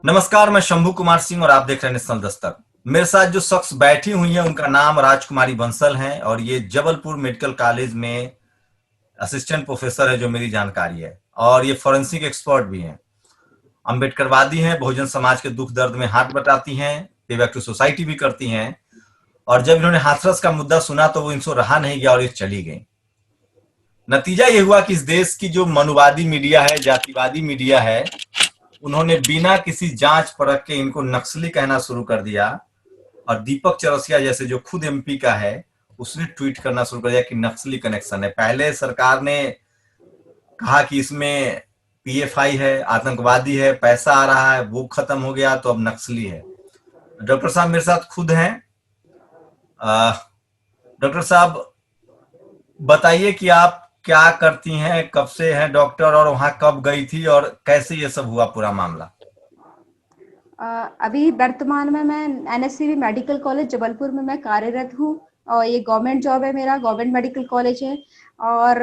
नमस्कार, मैं शंभू कुमार सिंह और आप देख रहे हैं नेशनल दस्तक। मेरे साथ जो शख्स बैठी हुई है उनका नाम राजकुमारी बंसल है और ये जबलपुर मेडिकल कॉलेज में असिस्टेंट प्रोफेसर है, जो मेरी जानकारी है। और ये फॉरेंसिक एक्सपर्ट भी हैं, अम्बेडकरवादी हैं, बहुजन समाज के दुख दर्द में हाथ बटाती हैं, पे बैक टू सोसाइटी भी करती हैं। और जब इन्होंने हाथरस का मुद्दा सुना तो वो इनसे रहा नहीं गया और ये चली गई। नतीजा ये हुआ कि इस देश की जो मनुवादी मीडिया है, जातिवादी मीडिया है, उन्होंने बिना किसी जांच परख के इनको नक्सली कहना शुरू कर दिया। और दीपक चौरसिया जैसे जो खुद एमपी का है, उसने ट्वीट करना शुरू कर दिया कि नक्सली कनेक्शन है। पहले सरकार ने कहा कि इसमें पीएफआई है, आतंकवादी है, पैसा आ रहा है, वो खत्म हो गया, तो अब नक्सली है। डॉक्टर साहब मेरे साथ खुद हैं। डॉक्टर साहब, बताइए कि आप क्या करती हैं, कब से हैं डॉक्टर, और वहां कब गई थी और कैसे ये सब हुआ पूरा मामला। अभी वर्तमान में मैं एनएससीवी मेडिकल कॉलेज जबलपुर में मैं कार्यरत हूँ और ये गवर्नमेंट जॉब है, मेरा गवर्नमेंट मेडिकल कॉलेज है। और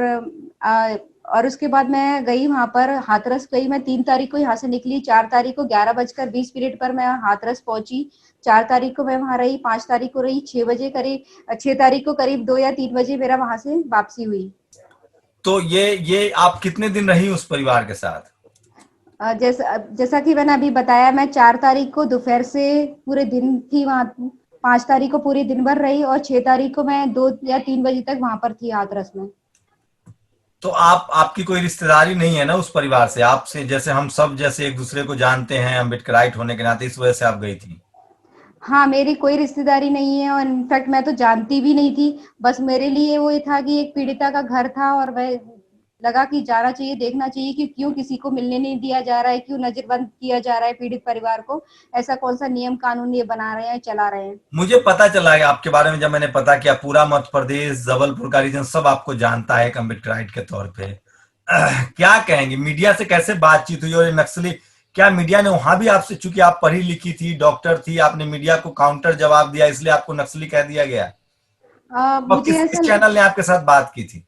अ, और उसके बाद मैं गई वहाँ पर हाथरस गई। मैं 3 तारीख को यहाँ से निकली, 4 तारीख को 11:20 पर मैं हाथरस पहुंची। 4 तारीख को मैं वहाँ रही, 5 तारीख को रही, 6 बजे करीब 6 तारीख को करीब 2 या 3 बजे मेरा वहां से वापसी हुई। तो ये आप कितने दिन रही उस परिवार के साथ। जैसा जैसा कि मैंने अभी बताया, मैं 4 तारीख को दोपहर से पूरे दिन थी वहाँ। 5 तारीख को पूरी दिन भर रही और 6 तारीख को मैं 2 या 3 बजे तक वहां पर थी हाथरस में। तो आपकी कोई रिश्तेदारी नहीं है ना उस परिवार से, आपसे जैसे हम सब जैसे एक दूसरे को जानते हैं अम्बेडकराइट होने के नाते, इस वजह से आप गई थी। हाँ, मेरी कोई रिश्तेदारी नहीं है और इनफैक्ट मैं तो जानती भी नहीं थी। बस मेरे लिए वो ये था कि एक पीड़िता का घर था और वह लगा कि जाना चाहिए, देखना चाहिए कि क्यों किसी को मिलने नहीं दिया जा रहा है, क्यों नजरबंद किया जा रहा है पीड़ित परिवार को। ऐसा कौन सा नियम कानून ये बना रहे हैं, चला रहे हैं। मुझे पता चला है आपके बारे में, जब मैंने पता किया पूरा मध्य प्रदेश, जबलपुर का रीजन सब आपको जानता है एक अम्बेडकराइट के तौर पे। क्या कहेंगे, मीडिया से कैसे बातचीत हुई, और ये नक्सली क्या मीडिया ने वहां भी आपसे, चूंकि आप पढ़ी लिखी थी, डॉक्टर थी, आपने मीडिया को काउंटर जवाब दिया, इसलिए आपको नक्सली कह दिया गया। और मुझे किस ऐसा चैनल ने आपके साथ बात की थी।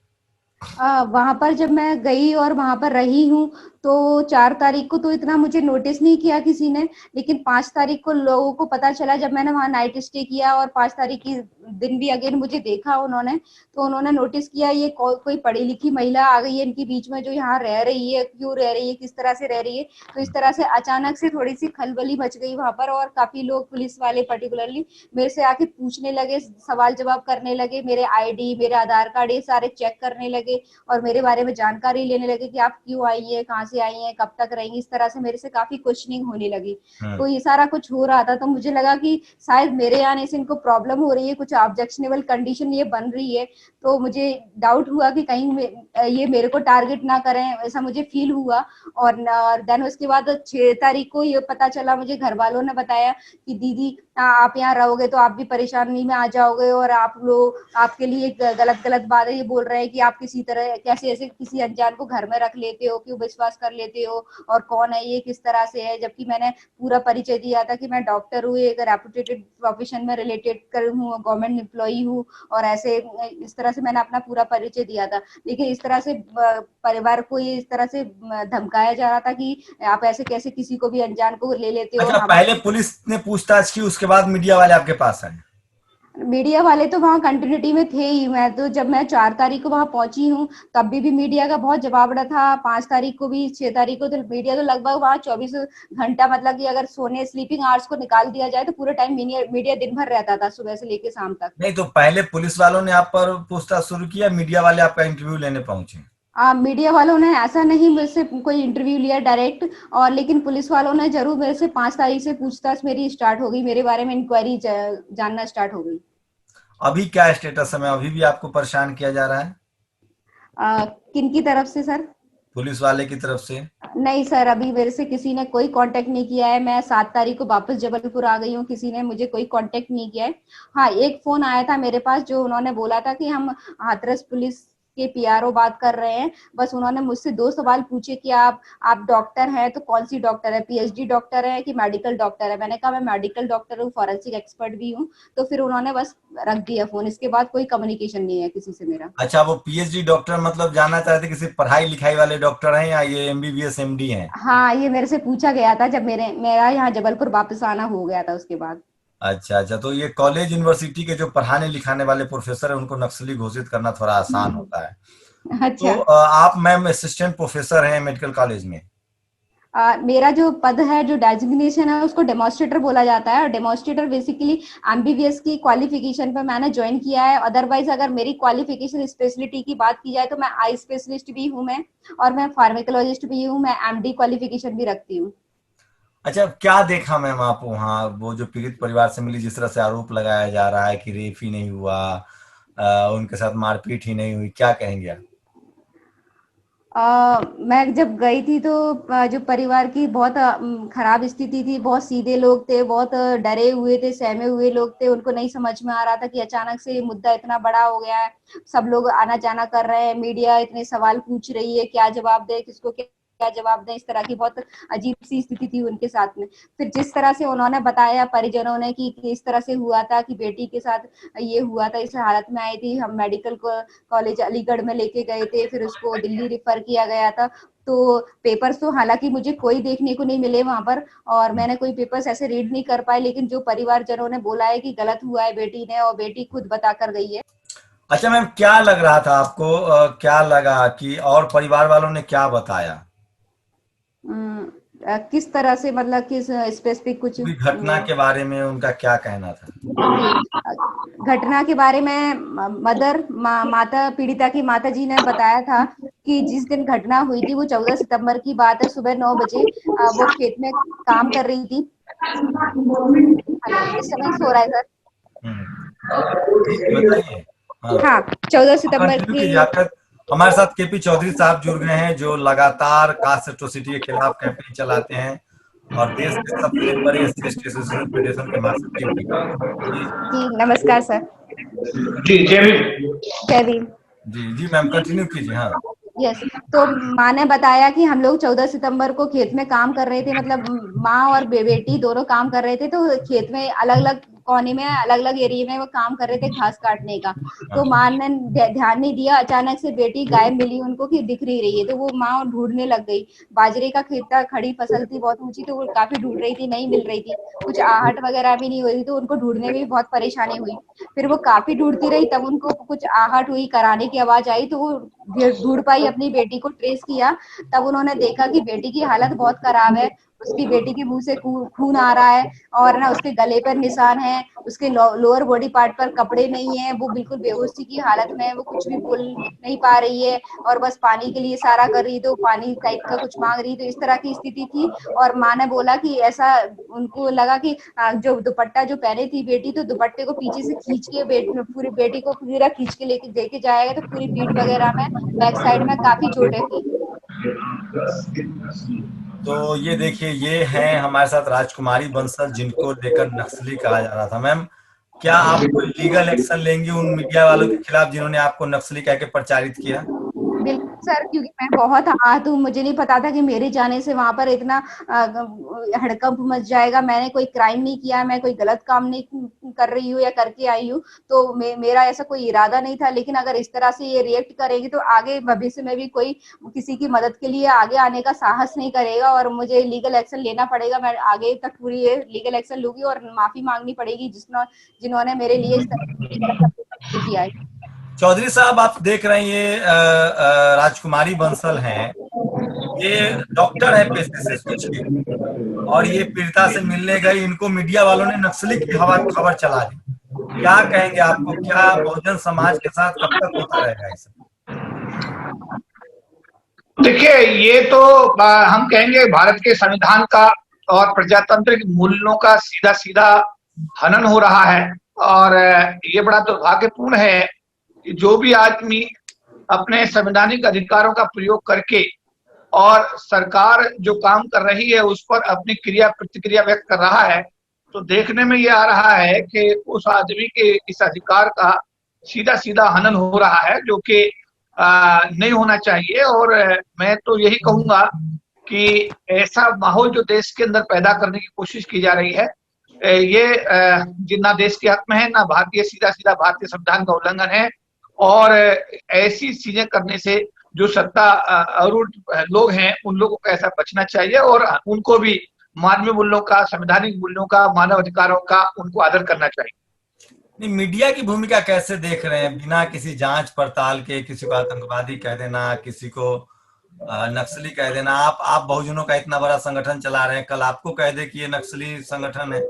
वहां पर जब मैं गई और वहां पर रही हूँ तो 4 तारीख को तो इतना मुझे नोटिस नहीं किया किसी ने। लेकिन 5 तारीख को लोगों को पता चला जब मैंने वहां नाइट स्टे किया और 5 तारीख की दिन भी अगेन मुझे देखा उन्होंने। तो उन्होंने नोटिस किया ये कोई पढ़ी लिखी महिला आ गई है इनके बीच में जो यहाँ रह रही है, क्यों रह रही है, किस तरह से रह रही है। तो इस तरह से अचानक से थोड़ी सी खलबली मच गई वहां पर और काफी लोग पुलिस वाले पर्टिकुलरली मेरे से आके पूछने लगे, सवाल जवाब करने लगे, मेरे आईडी, मेरे आधार कार्ड ये सारे चेक करने लगे और मेरे बारे में जानकारी लेने लगे कि आप क्यों आई है, कहाँ से आई हैं, कब तक रहेंगी। इस तरह से मेरे से काफी क्वेश्चनिंग होने लगी। तो ये सारा कुछ हो रहा था तो मुझे लगा कि शायद मेरे आने से इनको प्रॉब्लम हो रही है, कुछ ऑब्जेक्शनेबल कंडीशन ये बन रही है। तो मुझे डाउट हुआ कि कहीं ये मेरे को टारगेट ना करें, ऐसा मुझे फील हुआ। और देन उसके बाद 6 तारीख को ये पता चला, मुझे घर वालों ने बताया कि दीदी आप यहाँ रहोगे तो आप भी परेशानी में आ जाओगे और आप लोग आपके लिए गलत गलत बातें ये बोल रहे हैं कि आप किसी तरह कैसे ऐसे किसी अनजान को घर में रख लेते हो, क्यों विश्वास कर लेते हो और कौन है ये, किस तरह से है। जबकि मैंने पूरा परिचय दिया था कि मैं डॉक्टर हूँ, एक रेपुटेटेड प्रोफेशन में रिलेटेड कर हूँ, गवर्नमेंट एम्प्लॉई हूँ और ऐसे इस तरह से मैंने अपना पूरा परिचय दिया था। लेकिन इस तरह से परिवार को ये इस तरह से धमकाया जा रहा था कि आप ऐसे कैसे किसी को भी अनजान को ले लेते हो अच्छा, और पहले हमारे। पुलिस ने पूछताछ की, उसके बाद मीडिया वाले आपके पास आए। मीडिया वाले तो वहाँ कंटिन्यूटी में थे ही। मैं तो जब मैं 4 तारीख को वहां पहुंची हूँ तब भी मीडिया का बहुत जवाब रहा था। 5 तारीख को भी, 6 तारीख को तो मीडिया तो लगभग वहाँ 24 घंटा, मतलब कि अगर सोने स्लीपिंग आवर्स को निकाल दिया जाए तो पूरे टाइम मीडिया दिन भर रहता था, सुबह से लेकर शाम तक। नहीं, तो पहले पुलिस वालों ने आप पर पूछताछ शुरू किया, मीडिया वाले आपका इंटरव्यू लेने पहुंचे। मीडिया वालों ने ऐसा नहीं मेरे से कोई इंटरव्यू लिया डायरेक्ट। और लेकिन पुलिस वालों ने जरूर मेरे से 5 तारीख से पूछताछ मेरी स्टार्ट हो गई, मेरे बारे में इंक्वायरी जानना स्टार्ट हो गई। अभी क्या स्टेटस है, अभी भी आपको परेशान किया जा रहा है किन की तरफ से सर? पुलिस वाले की तरफ से। नहीं सर, अभी मेरे से किसी ने कोई कांटेक्ट नहीं किया है। मैं 7 तारीख को वापस जबलपुर आ गई हूँ, किसी ने मुझे कोई कांटेक्ट नहीं किया है। हाँ, एक फोन आया था मेरे पास जो उन्होंने बोला था कि हम हाथरस पुलिस के पीआरओ बात कर रहे हैं। बस उन्होंने मुझसे 2 सवाल पूछे कि आप डॉक्टर हैं तो कौन सी डॉक्टर है, पीएचडी डॉक्टर है कि मेडिकल डॉक्टर है। मैंने कहा मैं मेडिकल डॉक्टर हूँ, फॉरेंसिक एक्सपर्ट भी हूँ। तो फिर उन्होंने बस रख दिया फोन। इसके बाद कोई कम्युनिकेशन नहीं है किसी से मेरा। अच्छा, वो पीएचडी डॉक्टर मतलब जानना चाहते हैं कि सिर्फ पढ़ाई लिखाई वाले डॉक्टर हैं या ये एमबीबीएस एमडी हैं? हाँ, ये मेरे से पूछा गया था जब मेरा यहाँ जबलपुर वापस आना हो गया था उसके बाद। अच्छा अच्छा, तो ये कॉलेज यूनिवर्सिटी के जो पढ़ाने लिखाने वाले प्रोफेसर हैं उनको नक्सली घोषित करना थोड़ा आसान होता है। तो अच्छा। आप मैम असिस्टेंट प्रोफेसर हैं मेडिकल कॉलेज में? मेरा जो पद है, जो डेजिग्नेशन है, उसको डेमोन्स्ट्रेटर बोला जाता है। और डेमोन्स्ट्रेटर बेसिकली एमबीबीएस की क्वालिफिकेशन पर मैंने ज्वाइन किया है। अदरवाइज अगर मेरी क्वालिफिकेशन स्पेशलिटी की बात की जाए तो मैं आई स्पेशलिस्ट भी हूँ मैं, और मैं फार्माकोलॉजिस्ट भी हूँ, मैं एमडी क्वालिफिकेशन भी रखती हूँ। अच्छा, क्या देखा मैम आप वहाँ, वो जो पीड़ित परिवार से मिली, जिस तरह से आरोप लगाया जा रहा है कि रेप ही नहीं हुआ, उनके साथ मारपीट ही नहीं हुई, क्या कहेंगे आप? मैं जब गई थी तो जो परिवार की बहुत खराब स्थिति थी, बहुत सीधे लोग थे, बहुत डरे हुए थे, सहमे हुए लोग थे। उनको नहीं समझ में आ रहा था कि अचानक से ये मुद्दा इतना बड़ा हो गया है। सब लोग आना जाना कर रहे हैं, मीडिया इतने सवाल पूछ रही है, क्या जवाब दे, किसको क्या क्या जवाब दें। इस तरह की बहुत अजीब सी स्थिति थी उनके साथ में। फिर जिस तरह से उन्होंने बताया परिजनों ने कि इस तरह से हुआ था, कि बेटी के साथ ये हुआ था, इस हालत में आई थी, हम मेडिकल कॉलेज अलीगढ़ में लेके गए थे, फिर उसको दिल्ली रेफर किया गया था। तो पेपर्स तो हालांकि मुझे कोई देखने को नहीं मिले वहां पर, और मैंने कोई पेपर्स ऐसे रीड नहीं कर पाए, लेकिन जो परिवारजनों ने बोला है कि गलत हुआ है बेटी ने, और बेटी खुद बता कर गई है। अच्छा मैम, क्या लग रहा था आपको, क्या लगा कि और परिवार वालों ने क्या बताया? किस तरह से, मतलब किस स्पेसिफिक कुछ पूरी घटना के बारे में उनका क्या कहना था? घटना के बारे में माता पीड़िता की माता जी ने बताया था कि जिस दिन घटना हुई थी वो 14 सितंबर की बात है, सुबह 9 बजे वो खेत में काम कर रही थी। हेलो, डिस्टर्बेंस हो रहा है सर? जी जी, बताइए। हाँ, हाँ, 14 आप सितंबर कंटिन्यू की। कीजिए। आपका हमारे साथ केपी चौधरी साहब जुड़ गए हैं, जो लगातार कास्ट एट्रोसिटी के खिलाफ कैंपेन चलाते हैं और देश के सबसे बड़े एससी एसटी एसोसिएशन फेडरेशन के महासचिव भी हैं। जी जी नमस्कार सर। जी जय भीम। जय भीम। जी जी मैम, कंटिन्यू कीजिए। हाँ। यस। तो माँ ने बताया कि हम लोग 14 सितंबर को खेत में काम कर रहे थे, मतलब माँ और बेटी दोनों काम कर रहे थे। तो खेत में अलग अलग कोने में, अलग अलग एरिया में वो काम कर रहे थे घास काटने का। तो हाँ। माँ ने ध्यान नहीं दिया, अचानक से बेटी गायब मिली उनको कि दिख नहीं रही है। तो वो माँ ढूंढने लग गई। बाजरे का खेत था, खड़ी फसल थी बहुत ऊंची, तो वो काफी ढूंढ रही थी, नहीं मिल रही थी। कुछ आहट वगैरह भी नहीं हो रही, तो उनको ढूंढने में भी बहुत परेशानी हुई। फिर वो काफी ढूंढती रही, तब उनको कुछ आहट हुई, कराने की आवाज आई, तो वो ढूंढ पाई, अपनी बेटी को ट्रेस किया। तब उन्होंने देखा कि बेटी की हालत बहुत खराब है, उसकी बेटी के मुंह से खून आ रहा है, और ना उसके गले पर निशान है, उसके लोअर बॉडी पार्ट पर कपड़े नहीं है, वो बिल्कुल बेहोशी की हालत में है, वो कुछ भी बोल नहीं पा रही है, और बस पानी के लिए इशारा कर रही, तो पानी टाइप का कुछ मांग रही। तो इस तरह की स्थिति थी। और माँ ने बोला कि ऐसा उनको लगा कि जो दुपट्टा जो पहने थी बेटी, तो दुपट्टे को पीछे से खींच के पूरी बेटी को पूरा खींच के लेके जाएगा, तो पूरी पीठ वगैरह में, बैक साइड में काफी चोटें थी। तो ये देखिए, ये हैं हमारे साथ राजकुमारी बंसल, जिनको लेकर नक्सली कहा जा रहा था। मैम, क्या आप कोई लीगल एक्शन लेंगी उन मीडिया वालों के खिलाफ जिन्होंने आपको नक्सली कह के प्रचारित किया? बिल्कुल सर, क्योंकि मैं बहुत आहत हूँ। मुझे नहीं पता था कि मेरे जाने से वहां पर इतना हड़कंप मच जाएगा। मैंने कोई क्राइम नहीं किया, मैं कोई गलत काम नहीं कर रही हूँ या करके आई हूँ। तो मेरा ऐसा कोई इरादा नहीं था, लेकिन अगर इस तरह से ये रिएक्ट करेगी तो आगे भविष्य में भी कोई किसी की मदद के लिए आगे आने का साहस नहीं करेगा, और मुझे लीगल एक्शन लेना पड़ेगा। मैं आगे तक पूरी लीगल एक्शन लूंगी, और माफी मांगनी पड़ेगी जिन्होंने मेरे लिए इस तरह किया है। चौधरी साहब, आप देख रहे हैं, ये राजकुमारी बंसल हैं, ये डॉक्टर है पेशे से, सोचिए। और ये पीड़िता से मिलने गई, इनको मीडिया वालों ने नक्सली की हवा खबर चला दी। क्या कहेंगे? आपको क्या बहुजन समाज के साथ कब तक होता रहेगा ये सब? देखिए, ये तो हम कहेंगे भारत के संविधान का और प्रजातांत्रिक मूल्यों का सीधा सीधा हनन हो रहा है। और ये बड़ा दुर्भाग्यपूर्ण है कि जो भी आदमी अपने संवैधानिक अधिकारों का प्रयोग करके और सरकार जो काम कर रही है उस पर अपनी क्रिया प्रतिक्रिया व्यक्त कर रहा है, तो देखने में ये आ रहा है कि उस आदमी के इस अधिकार का सीधा सीधा हनन हो रहा है, जो कि नहीं होना चाहिए। और मैं तो यही कहूंगा कि ऐसा माहौल जो देश के अंदर पैदा करने की कोशिश की जा रही है, ये ना देश के हक में है, ना भारतीय, सीधा सीधा भारतीय संविधान का उल्लंघन है। और ऐसी चीजें करने से जो सत्ता आरूढ़ लोग हैं उन लोगों को ऐसा बचना चाहिए, और उनको भी मानवीय मूल्यों का, संवैधानिक मूल्यों का, मानव अधिकारों का उनको आदर करना चाहिए। नहीं, मीडिया की भूमिका कैसे देख रहे हैं? बिना किसी जांच पड़ताल के किसी को आतंकवादी कह देना, किसी को नक्सली कह देना। आप बहुजनों का इतना बड़ा संगठन चला रहे हैं, कल आपको कह दे कि ये नक्सली संगठन है।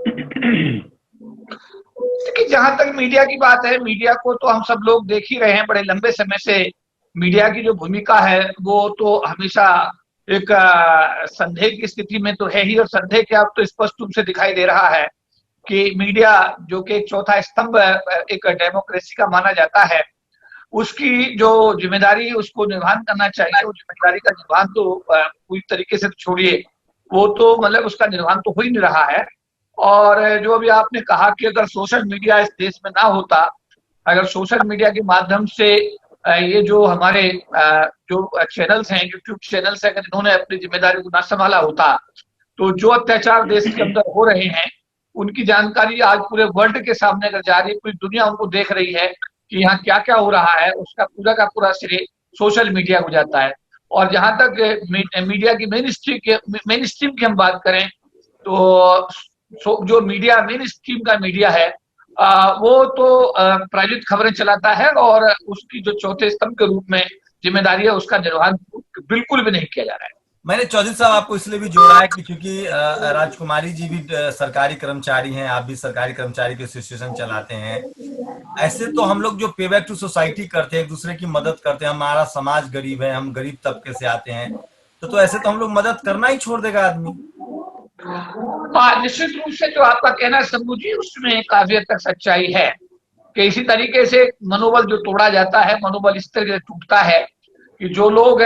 देखिए, जहां तक मीडिया की बात है, मीडिया को तो हम सब लोग देख ही रहे हैं बड़े लंबे समय से। मीडिया की जो भूमिका है वो तो हमेशा एक संदेह की स्थिति में तो है ही, और संदेह क्या अब तो स्पष्ट रूप से दिखाई दे रहा है कि मीडिया, जो कि एक चौथा स्तंभ एक डेमोक्रेसी का माना जाता है, उसकी जो जिम्मेदारी उसको निर्वहन करना चाहिए, वो जिम्मेदारी का निर्वहन तो पूरी तरीके से छोड़िए, वो तो मतलब उसका निर्वहन तो हो ही नहीं रहा है। और जो अभी आपने कहा कि अगर सोशल मीडिया इस देश में ना होता, अगर सोशल मीडिया के माध्यम से ये जो हमारे जो चैनल्स हैं, यूट्यूब चैनल्स हैं, अगर इन्होंने अपनी जिम्मेदारी को ना संभाला होता, तो जो अत्याचार देश के अंदर हो रहे हैं उनकी जानकारी आज पूरे वर्ल्ड के सामने अगर जा रही है, पूरी दुनिया उनको देख रही है कि यहाँ क्या क्या हो रहा है, उसका पूरा का पूरा श्रेय सोशल मीडिया को जाता है। और जहां तक मीडिया की मेन स्ट्रीम की हम बात करें, तो जो मीडिया मेन स्ट्रीम का मीडिया है, वो तो प्रायोजित खबरें चलाता है, और उसकी जो चौथे स्तंभ के रूप में जिम्मेदारी है उसका निर्वहन बिल्कुल भी नहीं किया जा रहा है। मैंने चौधरी साहब आपको इसलिए भी जोड़ा है कि क्योंकि राजकुमारी जी भी सरकारी कर्मचारी हैं, आप भी सरकारी कर्मचारी के एसोसिएशन चलाते हैं। ऐसे तो हम लोग जो पे बैक टू सोसाइटी करते हैं, एक दूसरे की मदद करते हैं, हमारा समाज गरीब है, हम गरीब तबके से आते हैं, तो ऐसे तो हम लोग मदद करना ही छोड़ देगा आदमी। निश्चित रूप से जो आपका कहना शंभू जी, उसमें काफी हद तक सच्चाई है कि इसी तरीके से मनोबल जो तोड़ा जाता है, मनोबल इस तरह से टूटता है कि जो लोग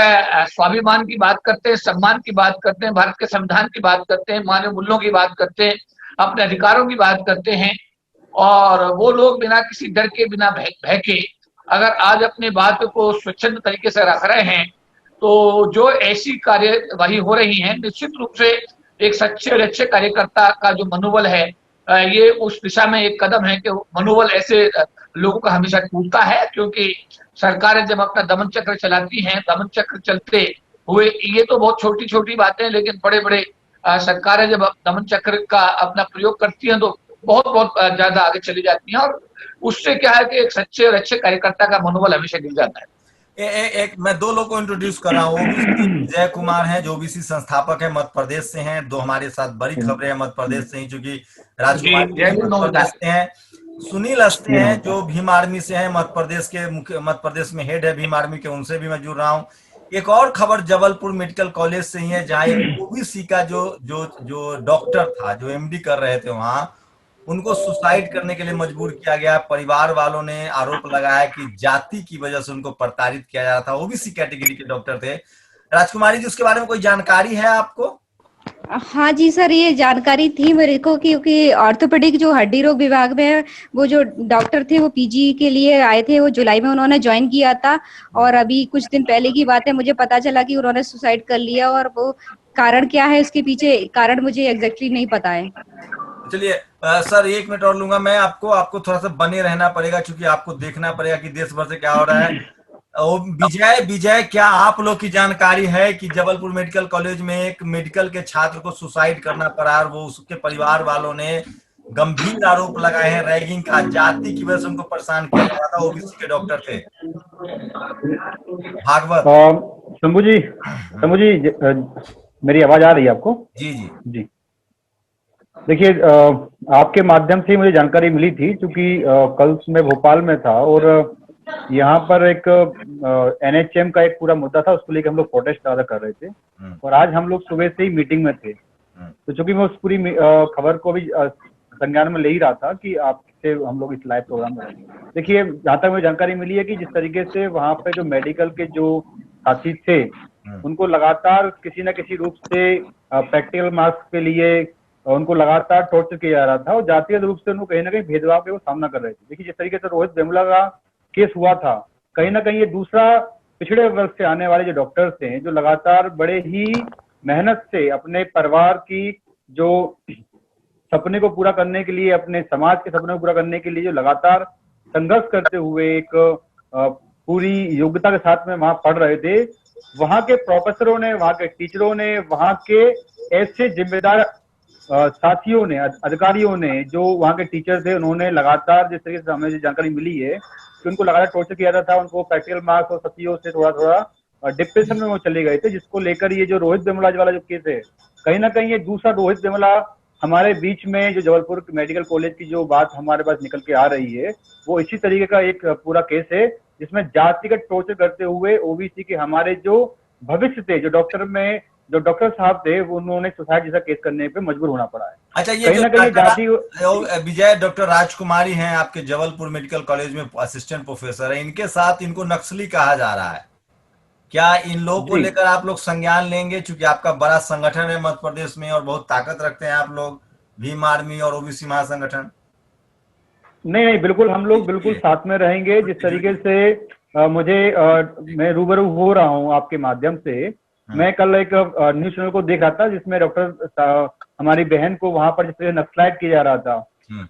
स्वाभिमान की बात करते हैं, सम्मान की बात करते हैं, भारत के संविधान की बात करते हैं, मानव मूल्यों की बात करते हैं, अपने अधिकारों की बात करते हैं, और वो लोग बिना किसी डर के, बिना भय के अगर आज अपनी बात को स्वच्छंद तरीके से रख रहे हैं, तो जो ऐसी कार्यवाही हो रही है, निश्चित रूप से एक सच्चे और अच्छे कार्यकर्ता का जो मनोबल है, ये उस दिशा में एक कदम है कि मनोबल ऐसे लोगों का हमेशा टूटता है। क्योंकि सरकारें जब अपना दमन चक्र चलाती हैं, दमन चक्र चलते हुए, ये तो बहुत छोटी छोटी बातें, लेकिन बड़े बड़े सरकारें जब दमन चक्र का अपना प्रयोग करती हैं तो बहुत बहुत ज्यादा आगे चली जाती हैं, और उससे क्या है कि एक सच्चे और अच्छे कार्यकर्ता का मनोबल हमेशा गिर जाता है। एक मैं दो लोग को इंट्रोड्यूस कर रहा हूँ। ओबीसी विजय कुमार हैं, जो ओबीसी संस्थापक है, मध्य प्रदेश से हैं। दो हमारे साथ बड़ी खबरें हैं मध्य प्रदेश से ही, क्योंकि राजकुमार मध्य प्रदेश से हैं। सुनील अस्ते हैं, जो भीम आर्मी से हैं, मध्य प्रदेश के मध्य प्रदेश में हेड है भीम आर्मी के, उनसे भी मैं जुड़ रहा हूँ। एक और खबर जबलपुर मेडिकल कॉलेज से ही है, जहाँ एक ओबीसी का जो डॉक्टर था, जो एमडी कर रहे थे वहां, उनको सुसाइड करने के लिए मजबूर किया गया। परिवार वालों ने आरोप लगाया कि जाति की वजह से उनको प्रताड़ित किया जा रहा था। ओबीसी कैटेगरी के डॉक्टर थे। राजकुमारी जी, उसके बारे में कोई जानकारी है आपको? हाँ जी सर, ये जानकारी थी मेरे को, क्योंकि ऑर्थोपेडिक जो हड्डी रोग विभाग में है, वो जो डॉक्टर थे वो पीजी के लिए आए थे, वो जुलाई में उन्होंने ज्वाइन किया था, और अभी कुछ दिन पहले की बात है, मुझे पता चला कि उन्होंने सुसाइड कर लिया। और वो कारण क्या है, उसके पीछे कारण मुझे एग्जैक्टली नहीं पता है। चलिए सर, 1 मिनट और लूंगा मैं। आपको थोड़ा सा बने रहना पड़ेगा, क्योंकि आपको देखना पड़ेगा कि देश भर से क्या हो रहा है। विजय, क्या आप लोग की जानकारी है कि जबलपुर मेडिकल कॉलेज में एक मेडिकल के छात्र को सुसाइड करना पड़ा, और वो उसके परिवार वालों ने गंभीर आरोप लगाए हैं रैगिंग का, जाति की वजह से उनको परेशान किया जा रहा था। ओबीसी के डॉक्टर थे। भागवत शंभू जी, मेरी आवाज आ रही है आपको? जी जी जी। देखिए, आपके माध्यम से मुझे जानकारी मिली थी, क्योंकि कल मैं भोपाल में था, और यहाँ पर एक एनएचएम का एक पूरा मुद्दा था, उसको लेकर हम लोग प्रोटेस्ट ज्यादा कर रहे थे, और आज हम लोग सुबह से ही मीटिंग में थे। तो चूंकि मैं उस पूरी खबर को भी संज्ञान में ले ही रहा था कि आपसे हम लोग इस लाइव प्रोग्राम में। देखिए, जहाँ तक मुझे जानकारी मिली है कि जिस तरीके से वहाँ पे जो मेडिकल के जो साथी थे, उनको लगातार किसी न किसी रूप से प्रैक्टिकल मार्क्स के लिए उनको लगातार टॉर्चर किया जा रहा था, और जातीय रूप से उनको कहीं ना कहीं भेदभाव के वो सामना कर रहे थे। देखिए, जिस तरीके से रोहित वेमुला का केस हुआ था, कहीं ना कहीं ये दूसरा पिछड़े वर्ग से आने वाले जो डॉक्टर्स हैं, जो लगातार बड़े ही मेहनत से अपने परिवार की जो सपने को पूरा करने के लिए, अपने समाज के सपने को पूरा करने के लिए जो लगातार संघर्ष करते हुए एक पूरी योग्यता के साथ में वहां पढ़ रहे थे, वहां के प्रोफेसरों ने, वहां के टीचरों ने, वहां के ऐसे जिम्मेदार साथियों ने, अधिकारियों ने, जो वहां के टीचर थे, उन्होंने लगातार, जिस तरीके से हमें जानकारी मिली है कि उनको लगातार टॉर्चर किया जाता था, उनको प्रैक्टिकल मार्क्स और सत्यों से थोड़ा थोड़ा डिप्रेशन में वो चले गए थे, जिसको लेकर ये जो रोहित वेमुला वाला जो केस है, कहीं ना कहीं ये दूसरा रोहित वेमुला हमारे बीच में जो जबलपुर मेडिकल कॉलेज की जो बात हमारे पास निकल के आ रही है, वो इसी तरीके का एक पूरा केस है, जिसमें जातिगत टॉर्चर करते हुए ओबीसी के हमारे जो भविष्य थे, जो डॉक्टर साहब थे, उन्होंने सुसाइड जैसा केस करने पे मजबूर होना पड़ा है। अच्छा, ये कहीं ना कहीं जाति विजय डॉक्टर राजकुमारी हैं, आपके जबलपुर मेडिकल कॉलेज में असिस्टेंट प्रोफेसर है, इनके साथ इनको नक्सली कहा जा रहा है, क्या इन लोगों को लेकर आप लोग संज्ञान लेंगे? चूंकि आपका बड़ा संगठन है मध्य प्रदेश में और बहुत ताकत रखते हैं आप लोग, भीम आर्मी और ओबीसी महासंगठन। नहीं, बिल्कुल हम लोग बिल्कुल साथ में रहेंगे। जिस तरीके से मैं रूबरू हो रहा हूँ आपके माध्यम से, मैं कल एक न्यूज चैनल को देख रहा था जिसमें डॉक्टर हमारी बहन को वहां पर जिस तरह नक्सलाइट किया जा रहा था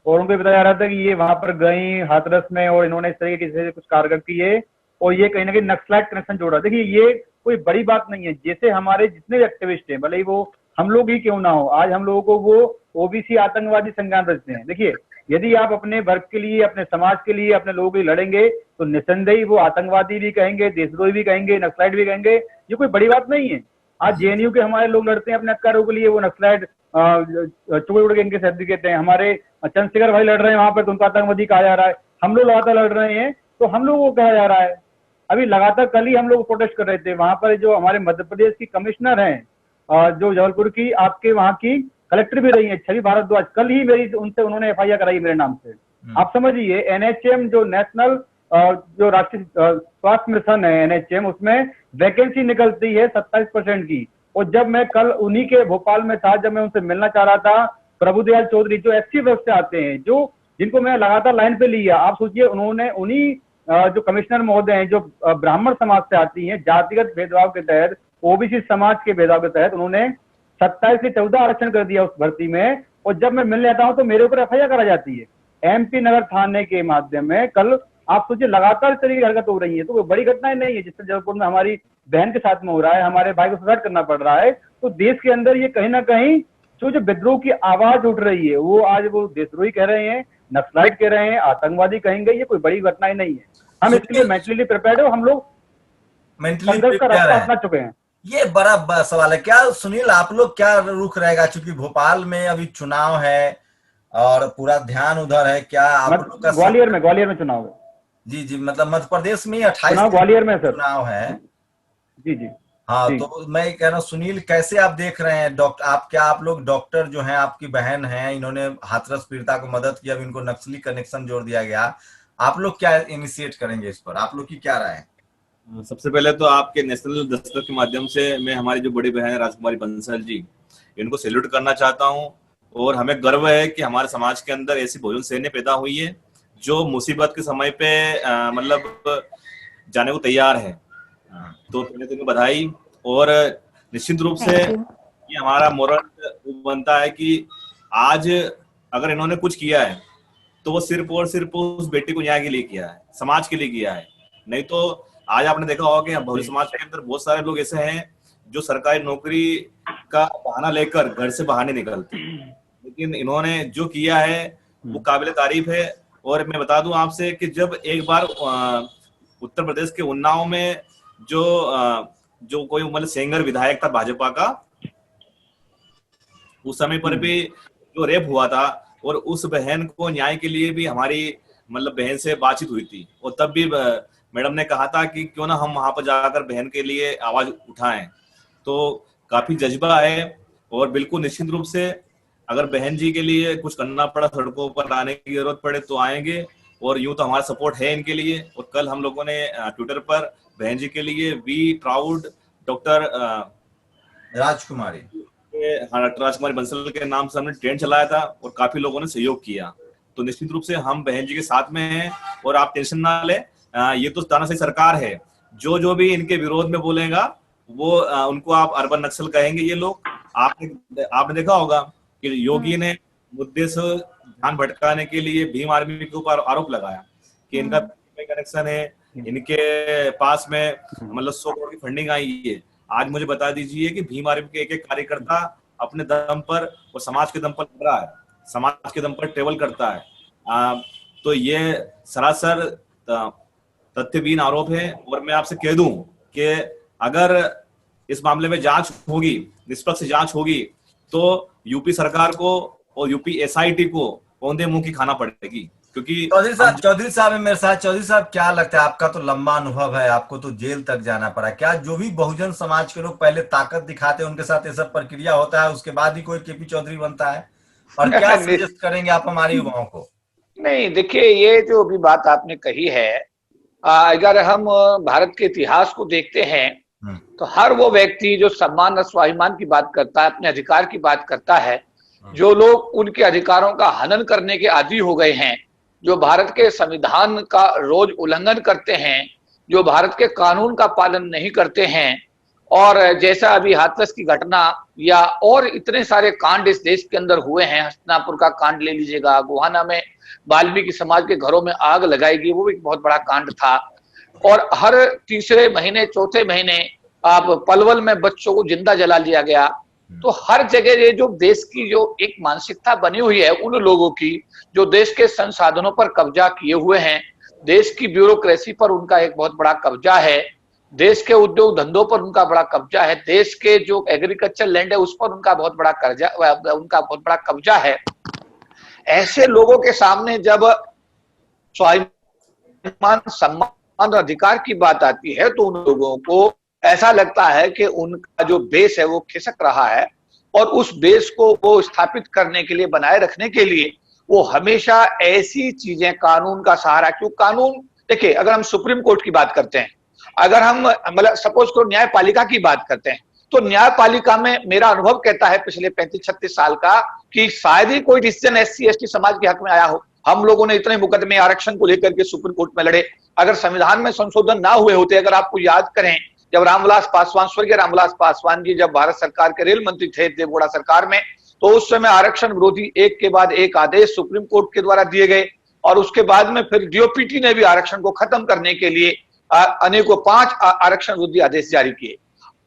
और उनको बताया जा रहा था कि ये वहां पर गई हाथरस में और इन्होंने इस तरीके से कुछ कारगर किए और ये कहीं ना कहीं नक्सलाइट कनेक्शन जोड़ा। देखिए, ये कोई बड़ी बात नहीं है। जैसे हमारे जितने भी एक्टिविस्ट हैं, भले ही वो हम लोग ही क्यों ना हो, आज हम लोगों को वो ओबीसी आतंकवादी संज्ञान रखते हैं। देखिए, यदि आप अपने वर्ग के लिए, अपने समाज के लिए, अपने लोगों के लिए लड़ेंगे तो निसंदेही वो आतंकवादी भी कहेंगे, देशद्रोही भी कहेंगे, नक्सलाइट भी कहेंगे। ये कोई बड़ी बात नहीं है। आज जेएनयू के हमारे लोग लड़ते हैं अपने अधिकारों के लिए, वो नक्सलाइट चुड़ के इनके सर्टिफिकेट हैं। हमारे चंद्रशेखर भाई लड़ रहे हैं वहां पर, तो उनको आतंकवादी कहा जा रहा है। हम लोग लगातार लड़ रहे हैं तो हम लोगों को कहा जा रहा है। अभी लगातार कल ही हम लोग प्रोटेस्ट कर रहे थे वहां पर, जो हमारे मध्य प्रदेश की कमिश्नर हैं, जो जबलपुर की, आपके वहां की कलेक्टर भी रही है, छवि भारद्वाज, कल ही उन्होंने एफआईआर कराई मेरे नाम से। आप समझिए, एनएचएम जो नेशनल जो राष्ट्रीय स्वास्थ्य मिशन है एनएचएम, उसमें वैकेंसी निकलती है 27% की। और जब मैं कल उन्हीं के भोपाल में था, जब मैं उनसे मिलना चाह रहा था, प्रभुदयाल चौधरी जो एससी वर्ग से आते हैं, जिनको मैं लगातार लाइन पे लिया, आप सोचिए, उन्होंने उन्हीं जो कमिश्नर महोदय हैं, जो ब्राह्मण समाज से आती हैं, जातिगत भेदभाव के तहत, ओबीसी समाज के भेदभाव के तहत उन्होंने 27 से 14 आरक्षण कर दिया उस भर्ती में। और जब मैं मिलने आता हूं तो मेरे ऊपर एफआईआर करा जाती है एमपी नगर थाने के माध्यम में। कल आप सोचिए, लगातार इस तरीके की हरकत हो रही है, तो कोई बड़ी घटना नहीं है। जिससे जबलपुर में हमारी बहन के साथ में हो रहा है, हमारे भाई को सुसाइड करना पड़ रहा है, तो देश के अंदर ये कहीं ना कहीं जो विद्रोह की आवाज उठ रही है, वो आज वो देशद्रोही कह रहे हैं, नक्सलाइट कह रहे हैं, आतंकवादी कहेंगे। ये कोई बड़ी घटना ही नहीं है। हम इसके लिए मेंटली प्रिपेयर्ड है, हम लोग मेंटली अपना चुके हैं। ये बड़ा सवाल है। क्या सुनील, आप लोग क्या रुख रहेगा? चूंकि भोपाल में अभी चुनाव है और पूरा ध्यान उधर है, क्या आप लोग का ग्वालियर में चुनाव है? जी, मतलब मध्य प्रदेश में 28 ग्वालियर में सर चुनाव है। जी। हाँ, तो मैं कह रहा हूँ सुनील, कैसे आप देख रहे हैं? आप लोग डॉक्टर जो हैं, आपकी बहन है, इन्होंने हाथरस पीड़िता को मदद की, अब इनको नक्सली कनेक्शन जोड़ दिया गया, आप लोग क्या इनिशिएट करेंगे इस पर? आप लोग की क्या राय है? सबसे पहले तो आपके नेशनल दस्तक के माध्यम से मैं हमारी जो बड़ी बहन है राजकुमारी बंसल जी, इनको सैल्यूट करना चाहता हूं। और हमें गर्व है कि हमारे समाज के अंदर ऐसी भोजन सैन्य पैदा हुई है जो मुसीबत के समय पे मतलब जाने को तैयार है। तो पहले तो बधाई। और निश्चित रूप से ये हमारा मोरल बनता है कि आज अगर इन्होंने कुछ किया है तो वो सिर्फ और सिर्फ उस बेटी को न्याय के लिए किया है, समाज के लिए किया है। नहीं तो आज आपने देखा होगा कि बहुजन समाज के अंदर बहुत सारे लोग ऐसे हैं जो सरकारी नौकरी का बहाना लेकर घर से बाहर नहीं निकलते, लेकिन इन्होंने जो किया है वो काबिल तारीफ है। और मैं बता दूं आपसे कि जब एक बार उत्तर प्रदेश के उन्नाव में जो कोई मतलब सेंगर विधायक था भाजपा का, उस समय पर भी जो रेप हुआ था और उस बहन को न्याय के लिए भी हमारी मतलब बहन से बातचीत हुई थी। और तब भी मैडम ने कहा था कि क्यों ना हम वहां पर जाकर बहन के लिए आवाज उठाएं। तो काफी जज्बा है और बिल्कुल निश्चित रूप से अगर बहन जी के लिए कुछ करना पड़ा, सड़कों पर आने की जरूरत पड़े तो आएंगे। और यूं तो हमारा सपोर्ट है इनके लिए। और कल हम लोगों ने ट्विटर पर बहन जी के लिए वी प्राउड डॉक्टर राजकुमारी बंसल के नाम से हमने ट्रेंड चलाया था और काफी लोगों ने सहयोग किया। तो निश्चित रूप से हम बहन जी के साथ में हैं और आप टेंशन ना लें। ये तो तानाशाही सरकार है, जो भी इनके विरोध में बोलेगा वो उनको आप अर्बन नक्सल कहेंगे। ये लोग आपने देखा होगा कि योगी ने मुद्दे से ध्यान भटकाने के लिए भीम आर्मी के ऊपर आरोप लगाया कि इनका कनेक्शन है, इनके पास में मतलब 100 करोड़ की फंडिंग आई है। आज मुझे बता दीजिए कि भीम आर्मी के एक कार्यकर्ता अपने दम पर और समाज के दम पर लड़ रहा है, समाज के दम पर ट्रेवल करता है। तो ये सरासर तथ्यहीन आरोप है। और मैं आपसे कह दूं कि अगर इस मामले में जांच होगी, निष्पक्ष जांच होगी, तो यूपी सरकार को और यूपी एसआईटी को औंधे मुंह की खाना पड़ेगी। क्योंकि चौधरी साहब है मेरे साथ। चौधरी साहब, क्या लगता है, आपका तो लंबा अनुभव है, आपको तो जेल तक जाना पड़ा, क्या जो भी बहुजन समाज के लोग पहले ताकत दिखाते हैं उनके साथ ये सब प्रक्रिया होता है, उसके बाद ही कोई केपी चौधरी बनता है? और क्या सजेस्ट करेंगे आप हमारे युवाओं को? नहीं, देखिए, ये जो अभी बात आपने कही है, अगर हम भारत के इतिहास को देखते हैं तो हर वो व्यक्ति जो सम्मान और स्वाभिमान की बात करता है, अपने अधिकार की बात करता है, जो लोग उनके अधिकारों का हनन करने के आदी हो गए हैं, जो भारत के संविधान का रोज उल्लंघन करते हैं, जो भारत के कानून का पालन नहीं करते हैं, और जैसा अभी हाथरस की घटना या और इतने सारे कांड इस देश के अंदर हुए हैं, हस्तिनापुर का कांड ले लीजिएगा, गोहाना में वाल्मीकि समाज के घरों में आग लगाएगी, वो भी एक बहुत बड़ा कांड था। और हर तीसरे महीने चौथे महीने आप पलवल में बच्चों को जिंदा जला लिया गया। तो हर जगह ये जो देश की जो एक मानसिकता बनी हुई है उन लोगों की जो देश के संसाधनों पर कब्जा किए हुए हैं, देश की ब्यूरोक्रेसी पर उनका एक बहुत बड़ा कब्जा है, देश के उद्योग धंधों पर उनका बड़ा कब्जा है, देश के जो एग्रीकल्चर लैंड है उस पर उनका बहुत बड़ा कब्जा है। ऐसे लोगों के सामने जब स्वाभिमान, सम्मान और अधिकार की बात आती है तो उन लोगों को ऐसा लगता है कि उनका जो बेस है वो खिसक रहा है, और उस बेस को वो स्थापित करने के लिए, बनाए रखने के लिए वो हमेशा ऐसी चीजें, कानून का सहारा, क्यों कानून, देखिए, अगर हम सुप्रीम कोर्ट की बात करते हैं, अगर हम मतलब सपोज करो न्यायपालिका की बात करते हैं, तो न्यायपालिका में मेरा अनुभव कहता है पिछले 35-36 साल का कि शायद ही कोई डिसीजन SC ST समाज के हक में आया हो। हम लोगों ने इतने मुकदमे आरक्षण को लेकर के सुप्रीम कोर्ट में लड़े, अगर संविधान में संशोधन ना हुए होते, अगर आपको याद करें, जब रामविलास पासवान, स्वर्गीय रामविलास पासवान जी जब भारत सरकार के रेल मंत्री थे देवगौड़ा सरकार में, तो उस समय आरक्षण विरोधी एक के बाद एक आदेश सुप्रीम कोर्ट के द्वारा दिए गए, और उसके बाद में फिर DOPT ने भी आरक्षण को खत्म करने के लिए अनेकों 5 आरक्षण विरोधी आदेश जारी किए।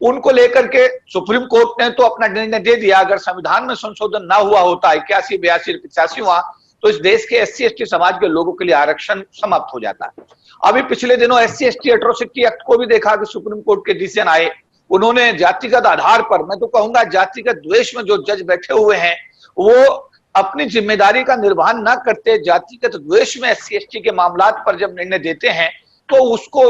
उनको लेकर के सुप्रीम कोर्ट ने तो अपना निर्णय दे दिया, अगर संविधान में संशोधन ना हुआ होता 81, 82, 85 हुआ, तो इस देश के SC ST समाज के लोगों के लिए आरक्षण समाप्त हो जाता है। अभी पिछले दिनों SC ST एट्रोसिटी एक्ट को भी देखा कि सुप्रीम कोर्ट के डिसीजन आए, उन्होंने जातिगत आधार पर, मैं तो कहूंगा जातिगत द्वेष में जो जज बैठे हुए हैं वो अपनी जिम्मेदारी का निर्वहन न करते, जातिगत द्वेष में SC ST के मामलात पर जब निर्णय देते हैं तो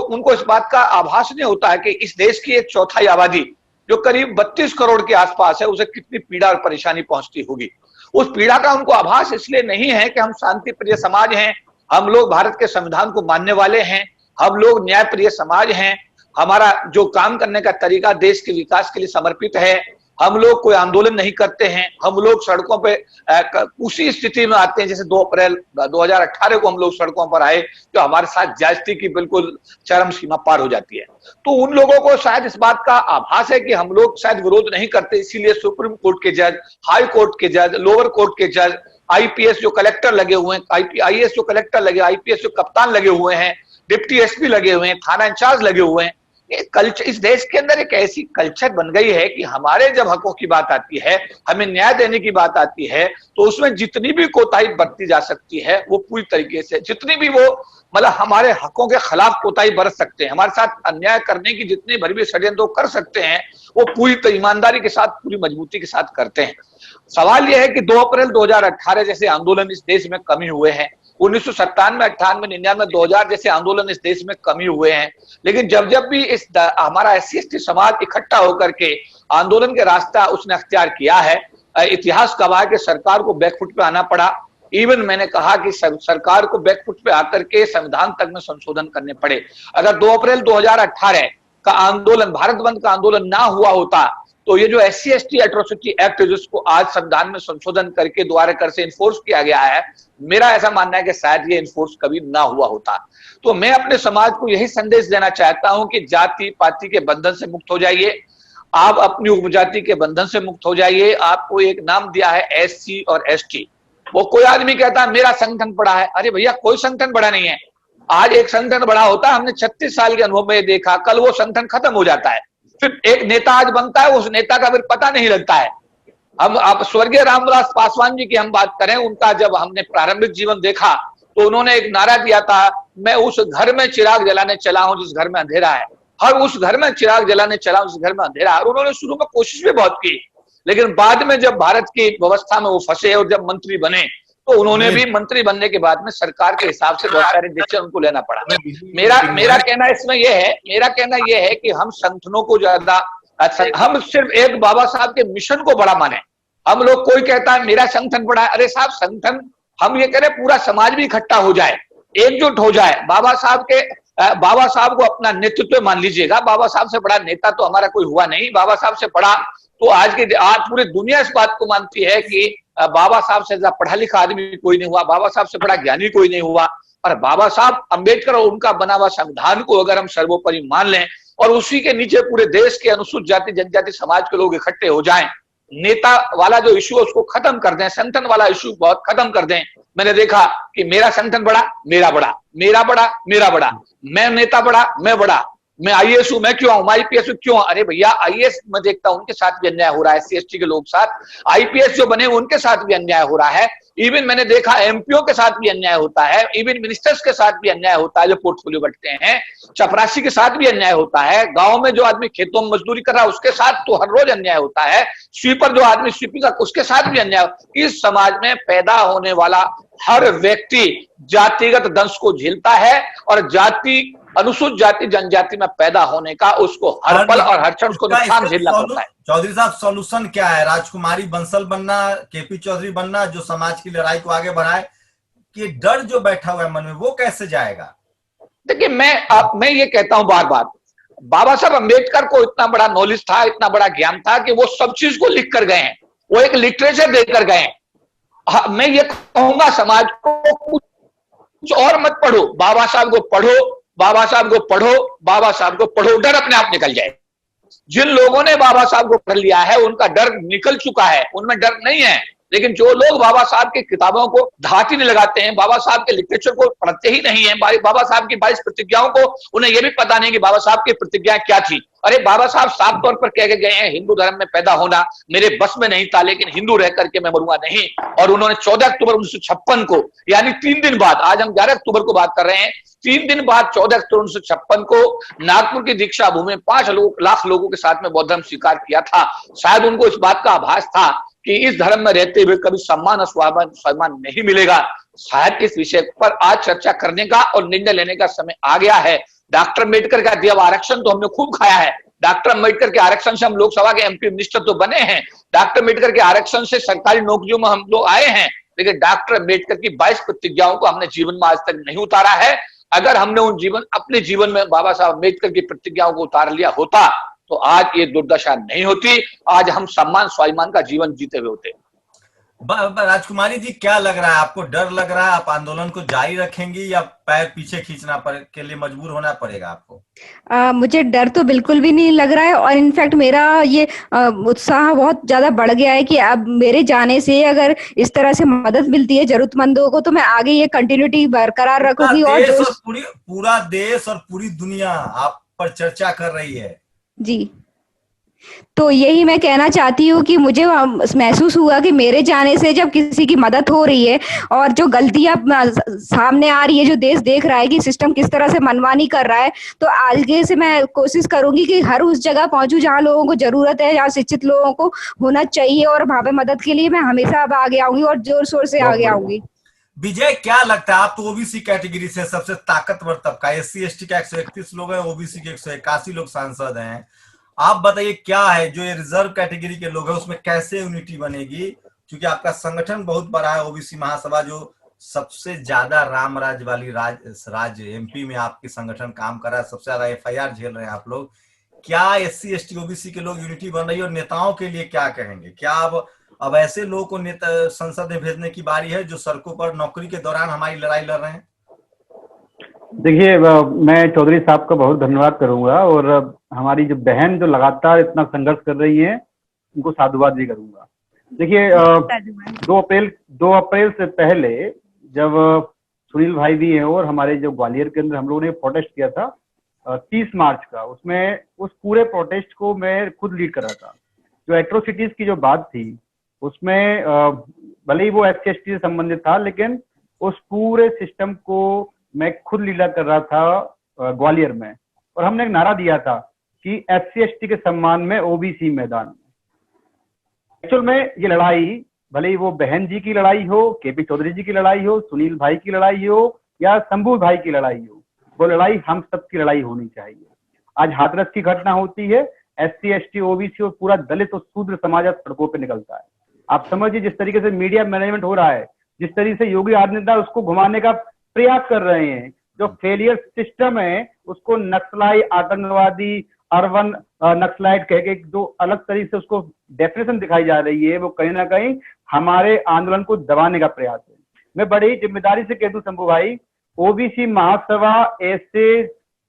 उनको इस बात का आभास नहीं होता है कि इस देश की 1/4 आबादी जो करीब 32 करोड़ के आसपास है, उसे कितनी पीड़ा और परेशानी पहुंचती होगी। उस पीड़ा का उनको आभास इसलिए नहीं है कि हम शांति प्रिय समाज हैं, हम लोग भारत के संविधान को मानने वाले हैं, हम लोग न्याय प्रिय समाज हैं, हमारा जो काम करने का तरीका देश के विकास के लिए समर्पित है, हम लोग कोई आंदोलन नहीं करते हैं, हम लोग सड़कों पे उसी स्थिति में आते हैं जैसे 2 अप्रैल 2018 को हम लोग सड़कों पर आए, जो हमारे साथ ज्यादती की बिल्कुल चरम सीमा पार हो जाती है। तो उन लोगों को शायद इस बात का आभास है कि हम लोग शायद विरोध नहीं करते, इसीलिए सुप्रीम कोर्ट के जज, हाई कोर्ट के जज, लोअर कोर्ट के जज, IPS जो कलेक्टर लगे हुए हैं, IAS जो कलेक्टर लगे, IPS जो कप्तान लगे हुए हैं, डिप्टी SP लगे हुए हैं, थाना इंचार्ज लगे हुए हैं, कल्चर, इस देश के अंदर एक ऐसी कल्चर बन गई है कि हमारे जब हकों की बात आती है, हमें न्याय देने की बात आती है, तो उसमें जितनी भी कोताही बरती जा सकती है वो पूरी तरीके से, जितनी भी वो मतलब हमारे हकों के खिलाफ कोताही बरत सकते हैं, हमारे साथ अन्याय करने की जितनी भरी भी षड्यंत्र कर सकते हैं, वो पूरी ईमानदारी के साथ, पूरी मजबूती के साथ करते हैं। सवाल यह है कि 2 अप्रैल 2018 जैसे आंदोलन इस देश में कमी हुए हैं, 1997, 98, 99, 2000 जैसे आंदोलन इस देश में कमी हुए हैं, लेकिन जब भी हमारा SC ST समाज इकट्ठा होकर के आंदोलन के रास्ता उसने अख्तियार किया है, इतिहास गवाह है कि सरकार को बैकफुट पे आना पड़ा। इवन मैंने कहा कि सरकार को बैकफुट पे आकर के संविधान तक में संशोधन करने पड़े। अगर 2 अप्रैल 2018 का आंदोलन, भारत बंद का आंदोलन ना हुआ होता तो ये जो SC/ST एट्रोसिटी एक्ट जिसको आज संविधान में संशोधन करके दोबारा कर से इन्फोर्स किया गया है, मेरा ऐसा मानना है कि शायद ये इन्फोर्स कभी ना हुआ होता। तो मैं अपने समाज को यही संदेश देना चाहता हूं कि जाति पाति के बंधन से मुक्त हो जाइए, आप अपनी उपजाति के बंधन से मुक्त हो जाइए। आपको एक नाम दिया है SC और ST, वो कोई आदमी कहता है मेरा संगठन बड़ा है, अरे भैया कोई संगठन बड़ा नहीं है। आज एक संगठन बड़ा होता है, हमने 36 साल के अनुभव में देखा, कल वो संगठन खत्म हो जाता है, फिर एक नेता आज बनता है, उस नेता का फिर पता नहीं लगता है। हम आप स्वर्गीय रामविलास पासवान जी की हम बात करें, उनका जब हमने प्रारंभिक जीवन देखा तो उन्होंने एक नारा दिया था, मैं उस घर में चिराग जलाने चला हूं जिस घर में अंधेरा है, हर उस घर में चिराग जलाने चला हूं जिस घर में अंधेरा है। और उन्होंने शुरू में कोशिश भी बहुत की, लेकिन बाद में जब भारत की व्यवस्था में वो फंसे और जब मंत्री बने तो उन्होंने भी मंत्री बनने के बाद में सरकार के हिसाब से बहुत सारे डिसीजन उनको लेना पड़ा। मेरा कहना इसमें यह है कि हम संगठनों को ज्यादा, हम सिर्फ एक बाबा साहब के मिशन को बड़ा माने। हम लोग, कोई कहता है मेरा संगठन बड़ा है, अरे साहब संगठन, हम ये करें पूरा समाज भी इकट्ठा हो जाए, एकजुट हो जाए। बाबा साहब को अपना नेतृत्व मान लीजिएगा, बाबा साहब से बड़ा नेता तो हमारा कोई हुआ नहीं। बाबा साहब से बड़ा तो आज पूरी दुनिया इस बात को मानती है कि बाबा साहब से ज्यादा पढ़ा लिखा आदमी कोई नहीं हुआ, बाबा साहब से बड़ा ज्ञानी कोई नहीं हुआ। और बाबा साहब अंबेडकर और उनका बना हुआ संविधान को अगर हम सर्वोपरि मान लें और उसी के नीचे पूरे देश के अनुसूचित जाति जनजाति समाज के लोग इकट्ठे हो जाएं, नेता वाला जो इश्यू है उसको खत्म कर दें, संगठन वाला इश्यू बहुत खत्म कर दें। मैंने देखा कि मेरा संगठन बड़ा, मेरा बड़ा, मेरा बड़ा, मेरा बड़ा, मैं नेता बड़ा, मैं बड़ा, मैं IAS हूं, मैं क्यों आऊं, मैं IPS हूं, क्यों? अरे भैया IAS मैं देखता हूं उनके साथ भी अन्याय हो रहा है, SC/ST के लोग साथ, IPS जो बने उनके साथ भी अन्याय हो रहा है। इवन मैंने देखा MPO के साथ भी अन्याय होता है, इवन मिनिस्टर्स के साथ भी अन्याय होता है जो पोर्टफोलियो बंटते हैं, चपरासी के साथ भी अन्याय होता है, गांव में जो आदमी खेतों में मजदूरी कर रहा है उसके साथ तो हर रोज अन्याय होता है, स्वीपर जो आदमी स्वीपिंग का उसके साथ भी अन्याय। इस समाज में पैदा होने वाला हर व्यक्ति जातिगत दंश को झेलता है और जाति अनुसूचित जाति जनजाति में पैदा होने का उसको हर पल और हर क्षण उसको नुकसान झेलना पड़ता है। चौधरी साहब, सॉल्यूशन क्या है? राजकुमारी बंसल बनना, KP चौधरी बनना, जो समाज की लड़ाई को आगे बढ़ाए? कि डर जो बैठा हुआ है मन में वो कैसे जाएगा? देखिए, मैं ये कहता हूं बार बार, बाबा साहब अम्बेडकर को इतना बड़ा नॉलेज था, इतना बड़ा ज्ञान था कि वो सब चीज को लिख कर गए हैं, वो एक लिटरेचर देकर गए हैं। मैं ये कहूंगा समाज को कुछ और मत पढ़ो, बाबा साहब को पढ़ो, बाबा साहब को पढ़ो, बाबा साहब को पढ़ो, डर अपने आप निकल जाए। जिन लोगों ने बाबा साहब को पढ़ लिया है उनका डर निकल चुका है, उनमें डर नहीं है। लेकिन जो लोग बाबा साहब की किताबों को धात ही नहीं लगाते हैं, बाबा साहब के लिटरेचर को पढ़ते ही नहीं है, बाबा साहब की 22 प्रतिज्ञाओं को उन्हें यह भी पता नहीं कि बाबा साहब की प्रतिज्ञाएं क्या थी। अरे बाबा साहब साफ तौर पर कह के गए हैं, हिंदू धर्म में पैदा होना मेरे बस में नहीं था, लेकिन हिंदू रह करके मैं मरूंगा नहीं। और उन्होंने 14 अक्टूबर 1956 को, यानी 3 दिन बाद, आज हम 11 अक्टूबर को बात कर रहे हैं, 3 दिन बाद 14 अक्टूबर 1956 को नागपुर की दीक्षा भूमि में 5 लाख लोगों के साथ में बौद्ध धर्म स्वीकार किया था। शायद उनको इस बात का आभास था कि इस धर्म में रहते हुए कभी सम्मान और स्वाभिमान नहीं मिलेगा। शायद इस विषय पर आज चर्चा करने का और निर्णय लेने का समय आ गया है। डॉक्टर अम्बेडकर का दिया हुआ आरक्षण तो हमने खूब खाया है, डॉक्टर अम्बेडकर के आरक्षण से हम लोकसभा के MP मिनिस्टर तो बने हैं, डॉक्टर अम्बेडकर के आरक्षण से सरकारी नौकरियों में हम लोग आए हैं, लेकिन डॉक्टर अम्बेडकर की 22 प्रतिज्ञाओं को हमने जीवन में आज तक नहीं उतारा है। अगर हमने अपने जीवन में बाबा साहब अम्बेडकर की प्रतिज्ञाओं को उतार लिया होता तो आज ये दुर्दशा नहीं होती, आज हम सम्मान स्वाभिमान का जीवन जीते हुए होते। राजकुमारी जी, क्या लग रहा है आपको? डर लग रहा है? आप आंदोलन को जारी रखेंगी या पैर पीछे खींचना के लिए मजबूर होना पड़ेगा आपको? मुझे डर तो बिल्कुल भी नहीं लग रहा है, और इनफैक्ट मेरा ये उत्साह बहुत ज्यादा बढ़ गया है कि अब मेरे जाने से अगर इस तरह से मदद मिलती है जरूरतमंदों को तो मैं आगे ये कंटिन्यूटी बरकरार रखूंगी। और पूरा देश और पूरी दुनिया आप पर चर्चा कर रही है जी, तो यही मैं कहना चाहती हूँ कि मुझे महसूस हुआ कि मेरे जाने से जब किसी की मदद हो रही है और जो गलतियां सामने आ रही है, जो देश देख रहा है कि सिस्टम किस तरह से मनमानी कर रहा है, तो आगे से मैं कोशिश करूंगी कि हर उस जगह पहुंचूं जहां लोगों को जरूरत है, जहां शिक्षित लोगों को होना चाहिए, और वहां पे मदद के लिए मैं हमेशा अब आगे आऊंगी और जोर शोर से आगे आऊंगी। विजय, क्या लगता है? आप तो OBC कैटेगरी से सबसे ताकतवर तबका, SC/ST का 131 लोग हैं, OBC के 181 लोग सांसद हैं। आप बताइए क्या है जो ये रिजर्व कैटेगरी के लोग हैं उसमें कैसे यूनिटी बनेगी? क्योंकि आपका संगठन बहुत बड़ा है, OBC महासभा जो सबसे ज्यादा राम राज वाली राज्य MP में आपके संगठन काम कर रहा है, सबसे ज्यादा FIR झेल रहे हैं आप लोग। क्या SC ST OBC के लोग यूनिटी बन रही है और नेताओं के लिए क्या कहेंगे? क्या अब ऐसे लोगों को नेता संसद में भेजने की बारी है जो सड़कों पर नौकरी के दौरान हमारी लड़ाई लड़ रहे हैं? देखिए, मैं चौधरी साहब का बहुत धन्यवाद करूंगा, और हमारी जो बहन जो लगातार इतना संघर्ष कर रही है उनको साधुवाद भी करूंगा। देखिए, 2 अप्रैल से पहले जब सुनील भाई भी हैं और हमारे जो ग्वालियर के अंदर हम लोगों ने प्रोटेस्ट किया था 30 मार्च का, उसमें उस पूरे प्रोटेस्ट को मैं खुद लीड कर रहा था। जो एट्रोसिटीज की जो बात थी उसमें भले ही वो SC ST से संबंधित था, लेकिन उस पूरे सिस्टम को मैं खुद लीडर कर रहा था ग्वालियर में, और हमने एक नारा दिया था कि SC ST के सम्मान में OBC मैदान में। एक्चुअल में ये लड़ाई भले ही वो बहन जी की लड़ाई हो, KP चौधरी जी की लड़ाई हो, सुनील भाई की लड़ाई हो या शंभू भाई की लड़ाई हो, वो लड़ाई हम सब की लड़ाई होनी चाहिए। आज हाथरस की घटना होती है, SC ST OBC और पूरा दलित और शूद्र समाज सड़कों पर निकलता है। आप समझिए जिस तरीके से मीडिया मैनेजमेंट हो रहा है, जिस तरीके से योगी आदित्यनाथ उसको घुमाने का प्रयास कर रहे हैं, जो फेलियर सिस्टम है उसको नक्सलाई, आतंकवादी, अर्बन नक्सलाइट कह के जो अलग तरीके से उसको डेफिनेशन दिखाई जा रही है, वो कहीं ना कहीं हमारे आंदोलन को दबाने का प्रयास है। मैं बड़ी ही जिम्मेदारी से कह दूं शंभू भाई, OBC महासभा ऐसे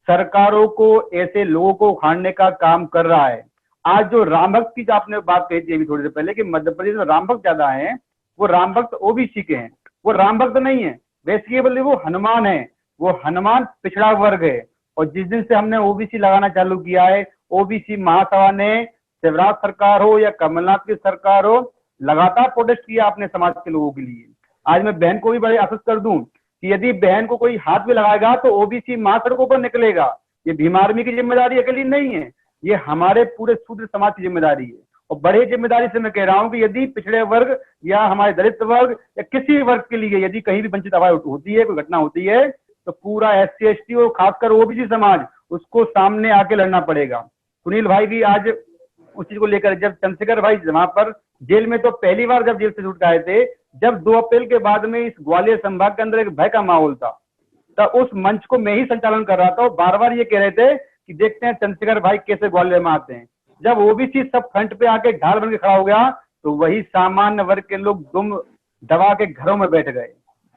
सरकारों को, ऐसे लोगों को उखाड़ने का काम कर रहा है। आज जो राम भक्त की जो आपने बात कही थी अभी थोड़ी देर पहले कि मध्य प्रदेश में राम भक्त ज्यादा है, वो राम भक्त OBC के हैं, वो राम भक्त नहीं है, बेसिकली वो हनुमान है। वो हनुमान पिछड़ा वर्ग है, और जिस दिन से हमने OBC लगाना चालू किया है, OBC महासभा ने, शिवराज सरकार हो या कमलनाथ की सरकार हो, लगातार प्रोटेस्ट किया अपने समाज के लोगों के लिए। आज मैं बहन को भी बड़े आश्वस्त कर दूं कि यदि बहन को कोई हाथ में लगाएगा तो OBC महासड़कों पर निकलेगा। ये भीम आर्मी की जिम्मेदारी अकेली नहीं है, ये हमारे पूरे शूद्र समाज की जिम्मेदारी है। और बड़े जिम्मेदारी से मैं कह रहा हूं कि यदि पिछड़े वर्ग या हमारे दलित वर्ग या किसी वर्ग के लिए यदि कहीं भी वंचित आवाज होती है, कोई घटना होती है, तो पूरा SC ST और खासकर OBC समाज उसको सामने आके लड़ना पड़ेगा। सुनील भाई भी आज उस चीज को लेकर, जब चंद्रशेखर भाई वहां पर जेल में, तो पहली बार जब जेल से छूट आए थे, जब 2 अप्रैल के बाद में इस ग्वालियर संभाग के अंदर एक भय का माहौल था, तो उस मंच को मैं ही संचालन कर रहा था, और बार बार ये कह रहे थे कि देखते हैं चंद्रशेखर भाई कैसे ग्वालियर में आते हैं। जब OBC सब फ्रंट पे आके ढाल बन के खड़ा हो गया, तो वही सामान्य वर्ग के लोग दुम दबा के घरों में बैठ गए।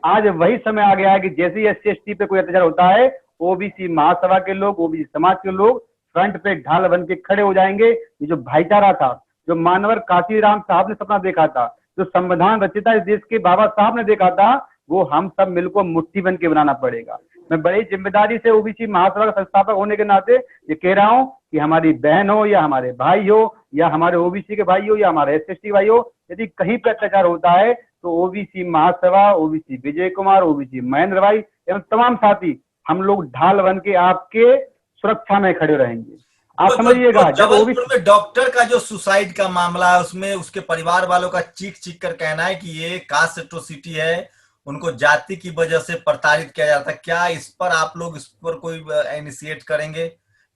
आज वही समय आ गया है कि जैसे ही SC ST पे कोई अत्याचार होता है, OBC महासभा के लोग, OBC समाज के लोग फ्रंट पे ढाल बन के खड़े हो जाएंगे। ये जो भाईचारा था, जो मानवर काशीराम साहब ने सपना देखा था, जो संविधान रचिता इस देश के बाबा साहब ने देखा था, वो हम सब मिलकर मुट्ठी बन के बनाना पड़ेगा। मैं बड़ी जिम्मेदारी से OBC महासभा का संस्थापक होने के नाते ये कह रहा हूं कि हमारी बहन हो या हमारे भाई हो या हमारे OBC के भाई हो या हमारे SC ST भाई हो, यदि कहीं पर अत्याचार होता है तो OBC महासभा, OBC विजय कुमार, OBC महेंद्र भाई एवं तमाम साथी हम लोग ढाल बन के आपके सुरक्षा में खड़े रहेंगे। आप समझिएगा, जब जबलपुर में डॉक्टर का जो सुसाइड का मामला है, उसमें उसके परिवार वालों का चीख चीख कर कहना है कि ये कास्ट एट्रोसिटी है, उनको जाति की वजह से प्रताड़ित किया जाता है। क्या इस पर आप लोग इस पर कोई इनिशिएट करेंगे?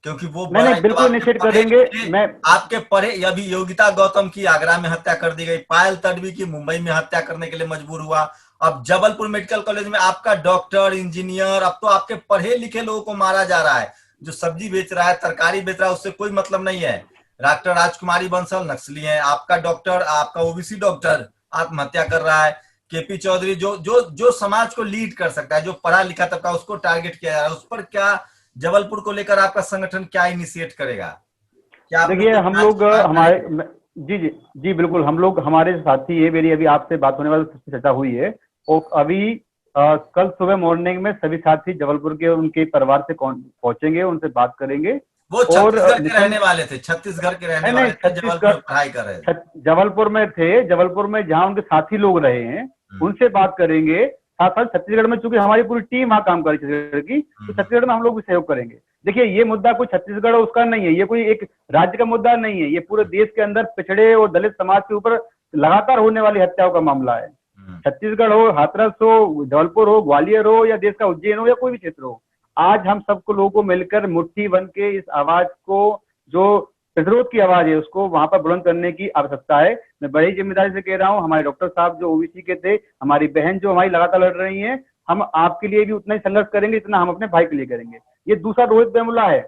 क्योंकि वो नहीं, बिल्कुल इनिशिएट करेंगे। मैं आपके पढ़े, अभी योगिता गौतम की आगरा में हत्या कर दी गई, पायल तडवी की मुंबई में हत्या करने के लिए मजबूर हुआ, अब जबलपुर मेडिकल कॉलेज में आपका डॉक्टर, इंजीनियर, अब तो आपके पढ़े लिखे लोगों को मारा जा रहा है। जो सब्जी बेच रहा है, तरकारी बेच रहा है, उससे कोई मतलब नहीं है। डॉक्टर राजकुमारी बंसल नक्सली है, आपका डॉक्टर, आपका OBC डॉक्टर आत्महत्या कर रहा है। KP चौधरी जो समाज को लीड कर सकता है, जो पढ़ा लिखा तबका, उसको टारगेट किया जा रहा है। उस पर क्या जबलपुर को लेकर आपका संगठन क्या इनिशिएट करेगा? क्या देखिए, हम लोग हमारे जी बिल्कुल, हम लोग, हमारे साथी है, मेरी अभी आपसे बात होने वाली चर्चा हुई है, और अभी कल सुबह मॉर्निंग में सभी साथी जबलपुर के उनके परिवार से पहुंचेंगे, उनसे बात करेंगे। वो छत्तीसगढ़ के रहने वाले थे, छत्तीसगढ़ के रहने वाले थे, जबलपुर में पढ़ाई कर रहे थे, जबलपुर में थे, जबलपुर में जहाँ उनके साथी लोग रहे हैं उनसे बात करेंगे। साथ साथ छत्तीसगढ़ में चूंकि हमारी पूरी टीम वहाँ काम कर रही है छत्तीसगढ़ की, तो छत्तीसगढ़ में हम लोग भी सहयोग करेंगे। देखिए, ये मुद्दा कोई छत्तीसगढ़ उसका नहीं है, ये कोई एक राज्य का मुद्दा नहीं है, ये पूरे देश के अंदर पिछड़े और दलित समाज के ऊपर लगातार होने वाली हत्याओं का मामला है। छत्तीसगढ़ हो, हाथरस हो, जबलपुर हो, ग्वालियर हो, या देश का उज्जैन हो, या कोई भी क्षेत्र हो, आज हम सबको लोगों को मिलकर मुट्ठी बन के इस आवाज को, जो प्रतिरोध की आवाज है, उसको वहां पर बुलंद करने की आवश्यकता है। मैं बड़ी जिम्मेदारी से कह रहा हूं, हमारे डॉक्टर साहब जो OBC के थे, हमारी बहन जो हमारी लगातार लड़ रही हैं, हम आपके लिए भी उतना ही संघर्ष करेंगे जितना हम अपने भाई के लिए करेंगे। ये दूसरा रोहित वेमुला है,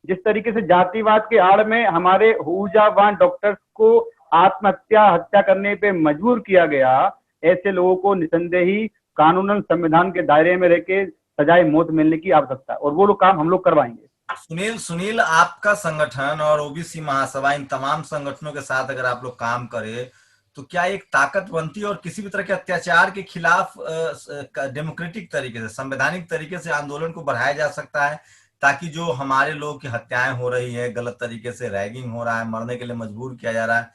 जिस तरीके से जातिवाद के आड़ में हमारे ऊर्जावान डॉक्टर्स को हत्या करने पे मजबूर किया गया, ऐसे लोगों को निसंदेही कानूनन संविधान के दायरे में रह के सजाए मौत मिलने की आवश्यकता है, और वो लोग काम हम लोग करवाएंगे। सुनील, आपका संगठन और ओबीसी महासभा, इन तमाम संगठनों के साथ अगर आप लोग काम करें तो क्या एक ताकत बनती है और किसी भी तरह के अत्याचार के खिलाफ डेमोक्रेटिक तरीके से, संवैधानिक तरीके से आंदोलन को बढ़ाया जा सकता है, ताकि जो हमारे लोगों की हत्याएं हो रही है, गलत तरीके से रैगिंग हो रहा है, मरने के लिए मजबूर किया जा रहा है,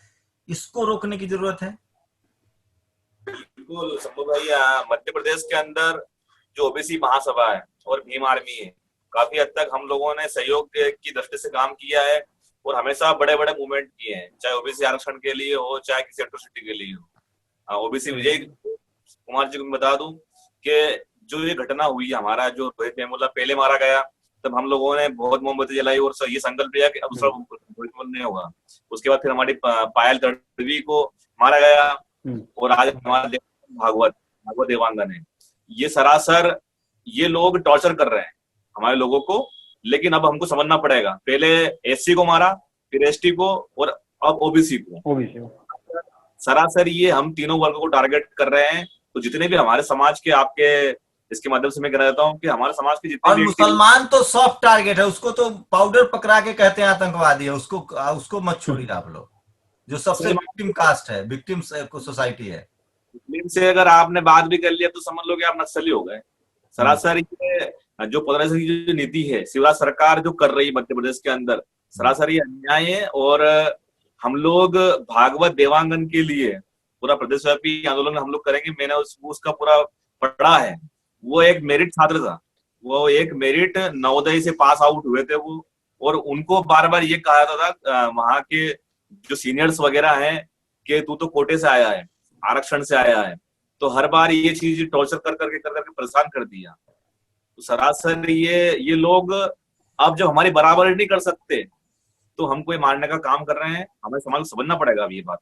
इसको रोकने की जरूरत है? बिल्कुल शंभू भैया, मध्य प्रदेश के अंदर जो ओबीसी महासभा है और भीम आर्मी है, काफी हद तक हम लोगों ने सहयोग की दृष्टि से काम किया है और हमेशा बड़े बड़े मूवमेंट किए हैं, चाहे ओबीसी आरक्षण के लिए हो, चाहे किसी एट्रोसिटी के लिए हो। ओबीसी विजय कुमार जी को बता दूं कि जो ये घटना हुई है, हमारा जो रोहित वेमुला पहले मारा गया, तब हम लोगों ने बहुत मोमबत्ती जलाई और ये संकल्प लिया कि अब सब रोहित वेमुला नहीं होगा। उसके बाद फिर हमारी पायल तड़वी को मारा गया और आज हमारा भागवत देवांगन है। ये सरासर ये लोग टॉर्चर कर रहे हैं हमारे लोगों को, लेकिन अब हमको समझना पड़ेगा, पहले एससी को मारा, फिर एसटी को और अब ओबीसी को। सरासर ये हम तीनों वर्गों को टारगेट कर रहे हैं। तो जितने भी हमारे समाज के, आपके इसके माध्यम से मैं कहना चाहता हूँ कि हमारे समाज के जितने, और मुसलमान तो सॉफ्ट टारगेट है, उसको तो पाउडर पकड़ा के कहते हैं आतंकवादी है, उसको मत छोड़िए आप लोग, जो सबसे विक्टिम कास्ट है, विक्टिम सोसाइटी है। मुस्लिम से अगर आपने बात भी कर लिया तो समझ लो कि आप नक्सली हो गए। सरासर ये जो 15 की जो नीति है शिवराज सरकार जो कर रही है मध्य प्रदेश के अंदर, सरासर ये अन्याय है। और हम लोग भागवत देवांगन के लिए पूरा प्रदेशव्यापी आंदोलन हम लोग करेंगे। मैंने उसका पूरा पढ़ा है। वो एक मेरिट छात्र था, वो एक मेरिट नवोदय से पास आउट हुए थे वो, और उनको बार बार ये कहा जाता था वहां के जो सीनियर्स वगैरह हैं कि तू तो कोटे से आया है, आरक्षण से आया है। तो हर बार ये चीज टॉर्चर कर करके परेशान कर दिया। तो सरासर ये लोग अब जब हमारी बराबरी नहीं कर सकते तो हमको ये मारने का काम कर रहे हैं। हमें समाज को समझना पड़ेगा अब ये बात।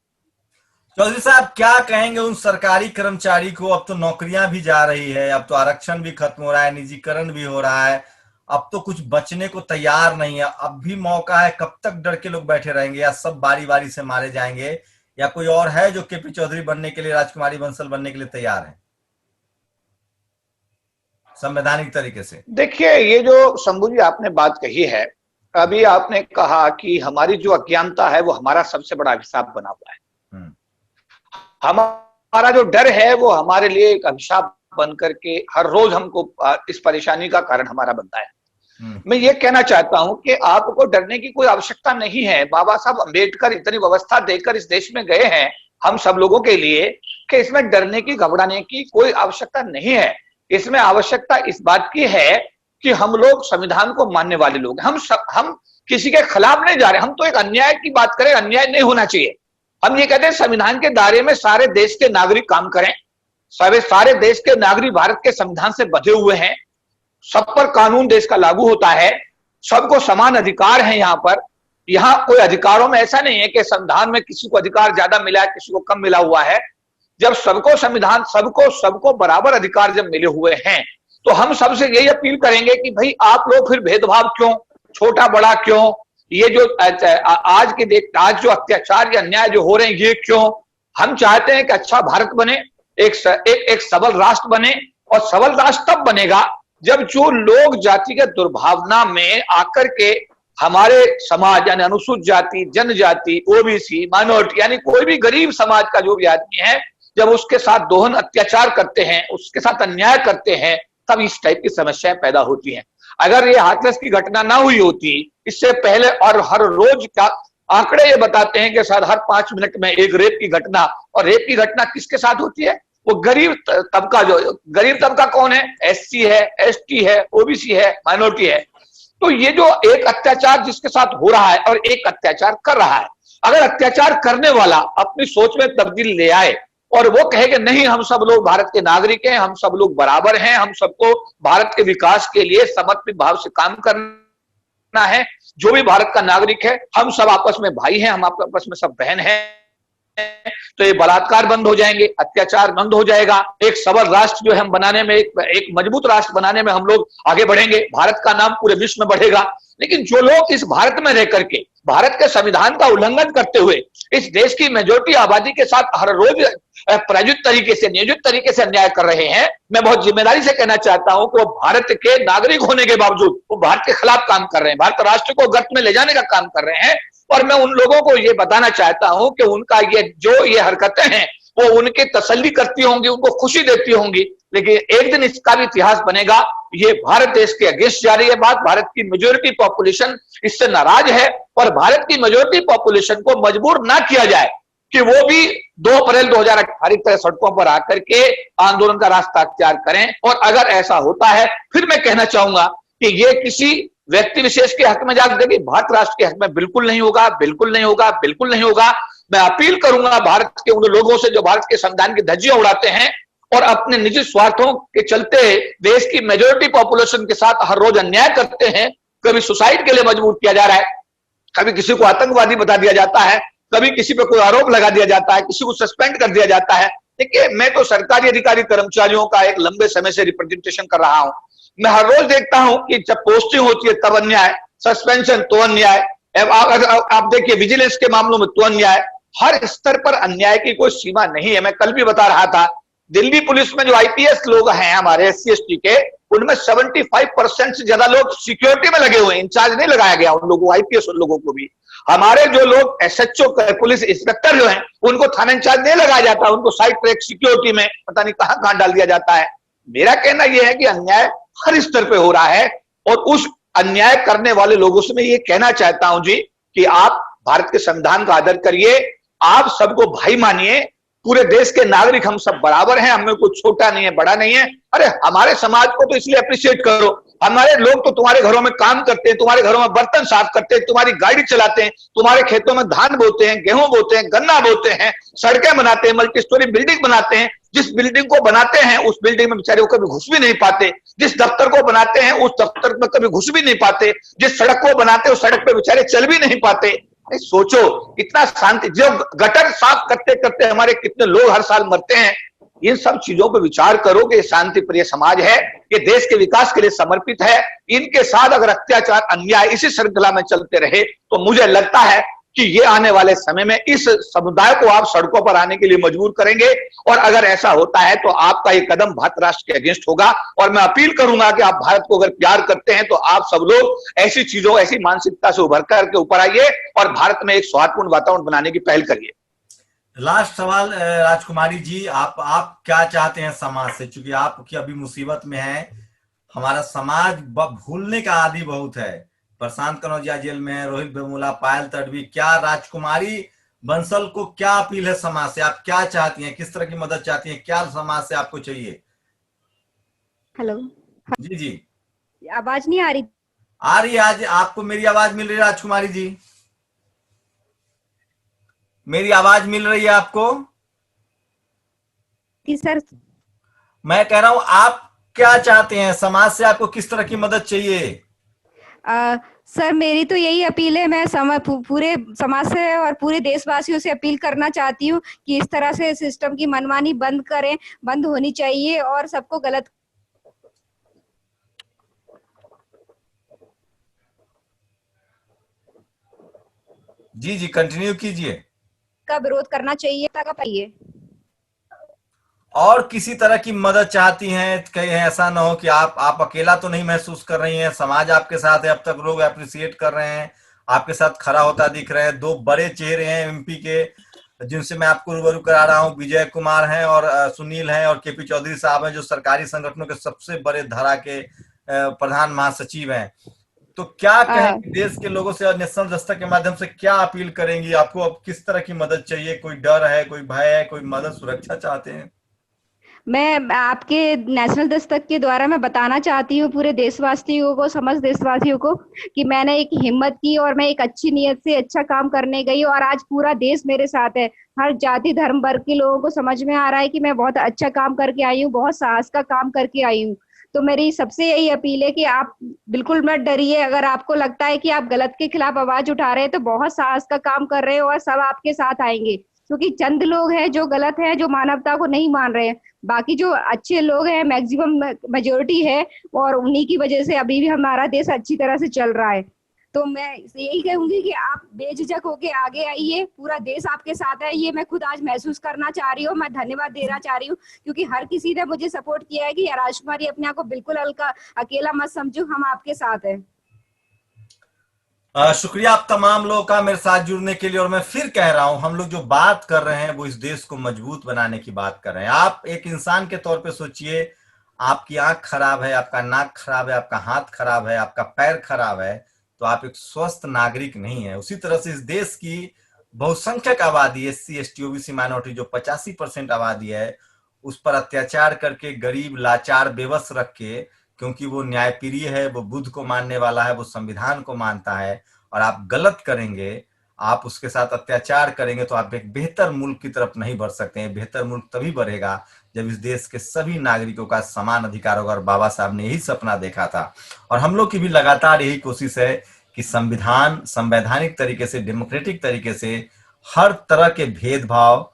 चौधरी साहब, क्या कहेंगे उन सरकारी कर्मचारी को? अब तो नौकरियां भी जा रही है, अब तो आरक्षण भी खत्म हो रहा है, निजीकरण भी हो रहा है, अब तो कुछ बचने को तैयार नहीं है। अब भी मौका है, कब तक डर के लोग बैठे रहेंगे, या सब बारी बारी से मारे जाएंगे, या कोई और है जो केपी चौधरी बनने के लिए, राजकुमारी बंसल बनने के लिए तैयार है संवैधानिक तरीके से? देखिए, ये जो शंभू जी आपने बात कही है, अभी आपने कहा कि हमारी जो अज्ञानता है वो हमारा सबसे बड़ा अभिशाप बना हुआ है। हमारा जो डर है वो हमारे लिए एक अभिशाप बन करके हर रोज हमको इस परेशानी का कारण हमारा बनता है। मैं ये कहना चाहता हूं कि आपको डरने की कोई आवश्यकता नहीं है। बाबा साहब अम्बेडकर इतनी व्यवस्था देकर इस देश में गए हैं हम सब लोगों के लिए कि इसमें डरने की, घबराने की कोई आवश्यकता नहीं है। इसमें आवश्यकता इस बात की है कि हम लोग संविधान को मानने वाले लोग, हम किसी के खिलाफ नहीं जा रहे। हम तो एक अन्याय की बात करें, अन्याय नहीं होना चाहिए। हम ये कहते हैं संविधान के दायरे में सारे देश के नागरिक काम करें। सारे देश के नागरिक भारत के संविधान से बंधे हुए हैं, सब पर कानून देश का लागू होता है, सबको समान अधिकार है। यहाँ कोई अधिकारों में ऐसा नहीं है कि संविधान में किसी को अधिकार ज्यादा मिला है, किसी को कम मिला हुआ है। जब सबको संविधान, सबको बराबर अधिकार जब मिले हुए हैं, तो हम सबसे यही अपील करेंगे कि भाई आप लोग फिर भेदभाव क्यों, छोटा बड़ा क्यों, ये जो आज जो अत्याचार या अन्याय जो हो रहे हैं ये क्यों? हम चाहते हैं कि अच्छा भारत बने, एक सबल राष्ट्र बने। और सबल राष्ट्र तब बनेगा जब जो लोग जातिगत दुर्भावना में आकर के हमारे समाज यानी अनुसूचित जाति, जनजाति, ओबीसी, माइनॉरिटी यानी कोई भी गरीब समाज का जो भी आदमी है, जब उसके साथ दोहन अत्याचार करते हैं, उसके साथ अन्याय करते हैं, तब इस टाइप की समस्याएं पैदा होती हैं। अगर ये हाथरस की घटना ना हुई होती इससे पहले, और हर रोज का आंकड़े ये बताते हैं कि शायद हर 5 मिनट में एक रेप की घटना, और रेप की घटना किसके साथ होती है? वो गरीब तबका। जो गरीब तबका कौन है? एससी है, एसटी है, ओबीसी है, माइनॉरिटी है। तो ये जो एक अत्याचार जिसके साथ हो रहा है और एक अत्याचार कर रहा है, अगर अत्याचार करने वाला अपनी सोच में तब्दीली ले आए और वो कहे कि नहीं, हम सब लोग भारत के नागरिक हैं, हम सब लोग बराबर हैं, हम सबको भारत के विकास के लिए समर्पित भाव से काम करना है, जो भी भारत का नागरिक है, हम सब आपस में भाई हैं, हम आपस में सब बहन हैं, तो ये बलात्कार बंद हो जाएंगे, अत्याचार बंद हो जाएगा। एक सबल राष्ट्र जो है हम बनाने में, एक मजबूत राष्ट्र बनाने में हम लोग आगे बढ़ेंगे। भारत का नाम पूरे विश्व में बढ़ेगा। लेकिन जो लोग इस भारत में रह करके भारत के संविधान का उल्लंघन करते हुए इस देश की मेजोरिटी आबादी के साथ हर रोज प्रायोजित तरीके से, नियोजित तरीके से अन्याय कर रहे हैं, मैं बहुत जिम्मेदारी से कहना चाहता हूं कि वो भारत के नागरिक होने के बावजूद वो भारत के खिलाफ काम कर रहे हैं, भारत राष्ट्र को गर्त में ले जाने का काम कर रहे हैं। और मैं उन लोगों को ये बताना चाहता हूं कि उनका ये हरकतें हैं वो उनके तसल्ली करती होंगी, उनको खुशी देती होंगी, लेकिन एक दिन इसका भी इतिहास बनेगा। ये भारत देश के अगेंस्ट जा रही है बात, भारत की मेजोरिटी पॉपुलेशन इससे नाराज है और भारत की मेजोरिटी पॉपुलेशन को मजबूर ना किया जाए कि वो भी 2 अप्रैल 2018 तरह सड़कों पर आकर के आंदोलन का रास्ता अख्तियार करें। और अगर ऐसा होता है फिर मैं कहना चाहूंगा कि ये किसी व्यक्ति विशेष के हक में जाकर देखिए, भारत राष्ट्र के हक में बिल्कुल नहीं होगा, बिल्कुल नहीं होगा, बिल्कुल नहीं होगा। मैं अपील करूंगा भारत के उन लोगों से जो भारत के संविधान की धज्जियां उड़ाते हैं और अपने निजी स्वार्थों के चलते देश की मेजोरिटी पॉपुलेशन के साथ हर रोज अन्याय करते हैं। कभी सुसाइड के लिए मजबूर किया जा रहा है, कभी किसी को आतंकवादी बता दिया जाता है, कभी किसी पे कोई आरोप लगा दिया जाता है, किसी को सस्पेंड कर दिया जाता है। देखिए, मैं तो सरकारी अधिकारी कर्मचारियों का एक लंबे समय से रिप्रेजेंटेशन कर रहा हूं। मैं हर रोज देखता हूं कि जब पोस्टिंग होती है तब अन्याय, सस्पेंशन तो अन्याय, आप देखिए विजिलेंस के मामलों में तो अन्याय, हर स्तर पर अन्याय की कोई सीमा नहीं है। मैं कल भी बता रहा था, दिल्ली पुलिस में जो आईपीएस लोग हैं हमारे SC/ST के, उनमें 75% से ज्यादा लोग सिक्योरिटी में लगे हुए हैं, इंचार्ज नहीं लगाया गया उन लोगों, आईपीएस उन लोगों को भी। हमारे जो लोग SHO पुलिस इंस्पेक्टर जो हैं उनको थाना इंचार्ज नहीं लगाया जाता, उनको साइड ट्रैक सिक्योरिटी में पता नहीं कहां कहां डाल दिया जाता है। मेरा कहना यह है कि अन्याय हर स्तर पे हो रहा है और उस अन्याय करने वाले लोगों से मैं ये कहना चाहता हूं जी कि आप भारत के संविधान का आदर करिए, आप सबको भाई मानिए, पूरे देश के नागरिक हम सब बराबर हैं, हमें कोई छोटा नहीं है, बड़ा नहीं है। अरे हमारे समाज को तो इसलिए अप्रिशिएट करो, हमारे लोग तो तुम्हारे घरों में काम करते हैं, तुम्हारे घरों में बर्तन साफ करते हैं, तुम्हारी गाड़ी चलाते हैं, तुम्हारे खेतों में धान बोते हैं, गेहूं बोते हैं, गन्ना बोते हैं, सड़कें बनाते हैं, मल्टी स्टोरी बिल्डिंग बनाते हैं। जिस बिल्डिंग को बनाते हैं उस बिल्डिंग में बेचारे कभी घुस भी नहीं पाते, जिस दफ्तर को बनाते हैं उस दफ्तर में कभी घुस भी नहीं पाते, जिस सड़क को बनाते हैं उस सड़क पे बेचारे चल भी नहीं पाते। अरे सोचो, इतना शांति, जो गटर साफ करते करते हमारे कितने लोग हर साल मरते हैं। इन सब चीजों पर विचार करो कि शांति प्रिय समाज है, ये देश के विकास के लिए समर्पित है। इनके साथ अगर अत्याचार अन्याय इसी श्रृंखला में चलते रहे तो मुझे लगता है कि ये आने वाले समय में इस समुदाय को आप सड़कों पर आने के लिए मजबूर करेंगे। और अगर ऐसा होता है तो आपका ये कदम भारत राष्ट्र के अगेंस्ट होगा। और मैं अपील करूंगा कि आप भारत को अगर प्यार करते हैं तो आप सब लोग ऐसी चीजों, ऐसी मानसिकता से उभर करके ऊपर आइए और भारत में एक सौहार्दपूर्ण वातावरण बनाने की पहल करिए। लास्ट सवाल राजकुमारी जी, आप क्या चाहते हैं समाज से, क्योंकि आप की अभी मुसीबत में है, हमारा समाज भूलने का आदी बहुत है। प्रशांत कनौजिया जेल में है, रोहित वेमुला, पायल तडवी, क्या राजकुमारी बंसल को क्या अपील है समाज से, आप क्या चाहती हैं, किस तरह की मदद चाहती हैं, क्या समाज से आपको चाहिए? हेलो जी जी, आवाज नहीं आ रही? आ रही है, आज आपको मेरी आवाज मिल रही है राजकुमारी जी? मेरी आवाज मिल रही है आपको? कि सर मैं कह रहा हूं आप क्या चाहते हैं, समाज से आपको किस तरह की मदद चाहिए? सर मेरी तो यही अपील है, मैं पूरे समाज से और पूरे देशवासियों से अपील करना चाहती हूँ कि इस तरह से सिस्टम की मनमानी बंद करें, बंद होनी चाहिए और सबको गलत जी जी कंटिन्यू कीजिए। का विरोध करना चाहिए तक पाइए। और किसी तरह की मदद चाहती हैं, कहीं ऐसा ना हो कि आप अकेला तो नहीं महसूस कर रही हैं, समाज आपके साथ है, अब तक लोग अप्रिशिएट कर रहे हैं, आपके साथ खड़ा होता दिख रहे हैं। 2 बड़े चेहरे हैं MP के जिनसे मैं आपको रूबरू करा रहा हूं, विजय कुमार हैं और सुनील हैं, और KP चौधरी साहब हैं जो सरकारी संगठनों के सबसे बड़े धारा के प्रधान महासचिव हैं। तो क्या कहेंगे देश के लोगों से, और नेशनल दस्तक के माध्यम से क्या अपील करेंगी? आपको अब किस तरह की मदद चाहिए? कोई डर है, कोई भय है, कोई मदद सुरक्षा चाहते हैं? मैं आपके नेशनल दस्तक के द्वारा मैं बताना चाहती हूँ पूरे देशवासियों को, समस्त देशवासियों को कि मैंने एक हिम्मत की और मैं एक अच्छी नीयत से अच्छा काम करने गई और आज पूरा देश मेरे साथ है। हर जाति धर्म वर्ग के लोगों को समझ में आ रहा है कि मैं बहुत अच्छा काम करके आई हूँ, बहुत साहस का काम करके आई हूँ। तो मेरी सबसे यही अपील है कि आप बिल्कुल मत डरिए। अगर आपको लगता है कि आप गलत के खिलाफ आवाज उठा रहे हैं तो बहुत साहस का काम कर रहे हो और सब आपके साथ आएंगे, क्योंकि चंद लोग हैं जो गलत है, जो मानवता को नहीं मान रहे हैं। बाकी जो अच्छे लोग हैं, मैक्सिमम मेजोरिटी है, और उन्हीं की वजह से अभी भी हमारा देश अच्छी तरह से चल रहा है। तो मैं यही कहूंगी कि आप बेझिझक होके आगे आइए, पूरा देश आपके साथ है, ये मैं खुद आज महसूस करना चाह रही हूँ। मैं धन्यवाद देना चाह रही हूँ क्योंकि हर किसी ने मुझे सपोर्ट किया है कि राजकुमारी अपने आप को बिल्कुल अकेला मत समझो, हम आपके साथ हैं। शुक्रिया आप तमाम लोगों का मेरे साथ जुड़ने के लिए। और मैं फिर कह रहा हूं, हम लोग जो बात कर रहे हैं वो इस देश को मजबूत बनाने की बात कर रहे हैं। आप एक इंसान के तौर पे सोचिए, आपकी आंख खराब है, आपका नाक खराब है, आपका हाथ खराब है, आपका पैर खराब है, तो आप एक स्वस्थ नागरिक नहीं है। उसी तरह से इस देश की बहुसंख्यक आबादी, SC ST OBC माइनॉरिटी जो 85% आबादी है, उस पर अत्याचार करके, गरीब लाचार बेबस रख के, क्योंकि वो न्यायप्रिय है, वो बुद्ध को मानने वाला है, वो संविधान को मानता है, और आप गलत करेंगे, आप उसके साथ अत्याचार करेंगे, तो आप एक बेहतर मुल्क की तरफ नहीं बढ़ सकते हैं। बेहतर मुल्क तभी बढ़ेगा जब इस देश के सभी नागरिकों का समान अधिकार होगा। और बाबा साहब ने यही सपना देखा था, और हम लोग की भी लगातार यही कोशिश है कि संविधान संवैधानिक तरीके से, डेमोक्रेटिक तरीके से हर तरह के भेदभाव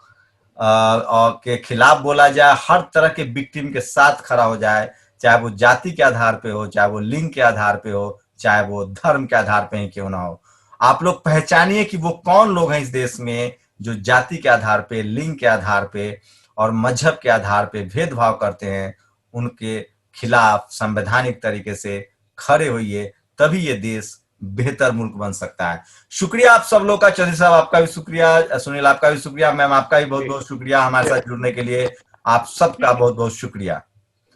के खिलाफ बोला जाए, हर तरह के विक्टिम के साथ खड़ा हो जाए, चाहे वो जाति के आधार पे हो, चाहे वो लिंग के आधार पे हो, चाहे वो धर्म के आधार पे ही क्यों ना हो। आप लोग पहचानिए कि वो कौन लोग हैं इस देश में जो जाति के आधार पे, लिंग के आधार पे और मजहब के आधार पे भेदभाव करते हैं। उनके खिलाफ संवैधानिक तरीके से खड़े होइए, तभी ये देश बेहतर मुल्क बन सकता है। शुक्रिया आप सब लोग का। चौधरी साहब आपका भी शुक्रिया, सुनील आपका भी शुक्रिया, मैम आपका भी बहुत बहुत शुक्रिया हमारे साथ जुड़ने के लिए। आप सबका बहुत बहुत शुक्रिया।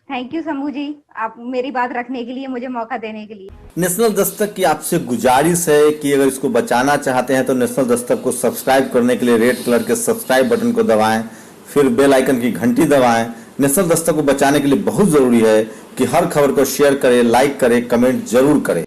थैंक यू शंभू जी, आप मेरी बात रखने के लिए, मुझे मौका देने के लिए। नेशनल दस्तक की आपसे गुजारिश है कि अगर इसको बचाना चाहते हैं तो नेशनल दस्तक को सब्सक्राइब करने के लिए रेड कलर के सब्सक्राइब बटन को दबाएं, फिर बेल आइकन की घंटी दबाएं। नेशनल दस्तक को बचाने के लिए बहुत जरूरी है कि हर खबर को शेयर करें, लाइक करें, कमेंट जरूर करें।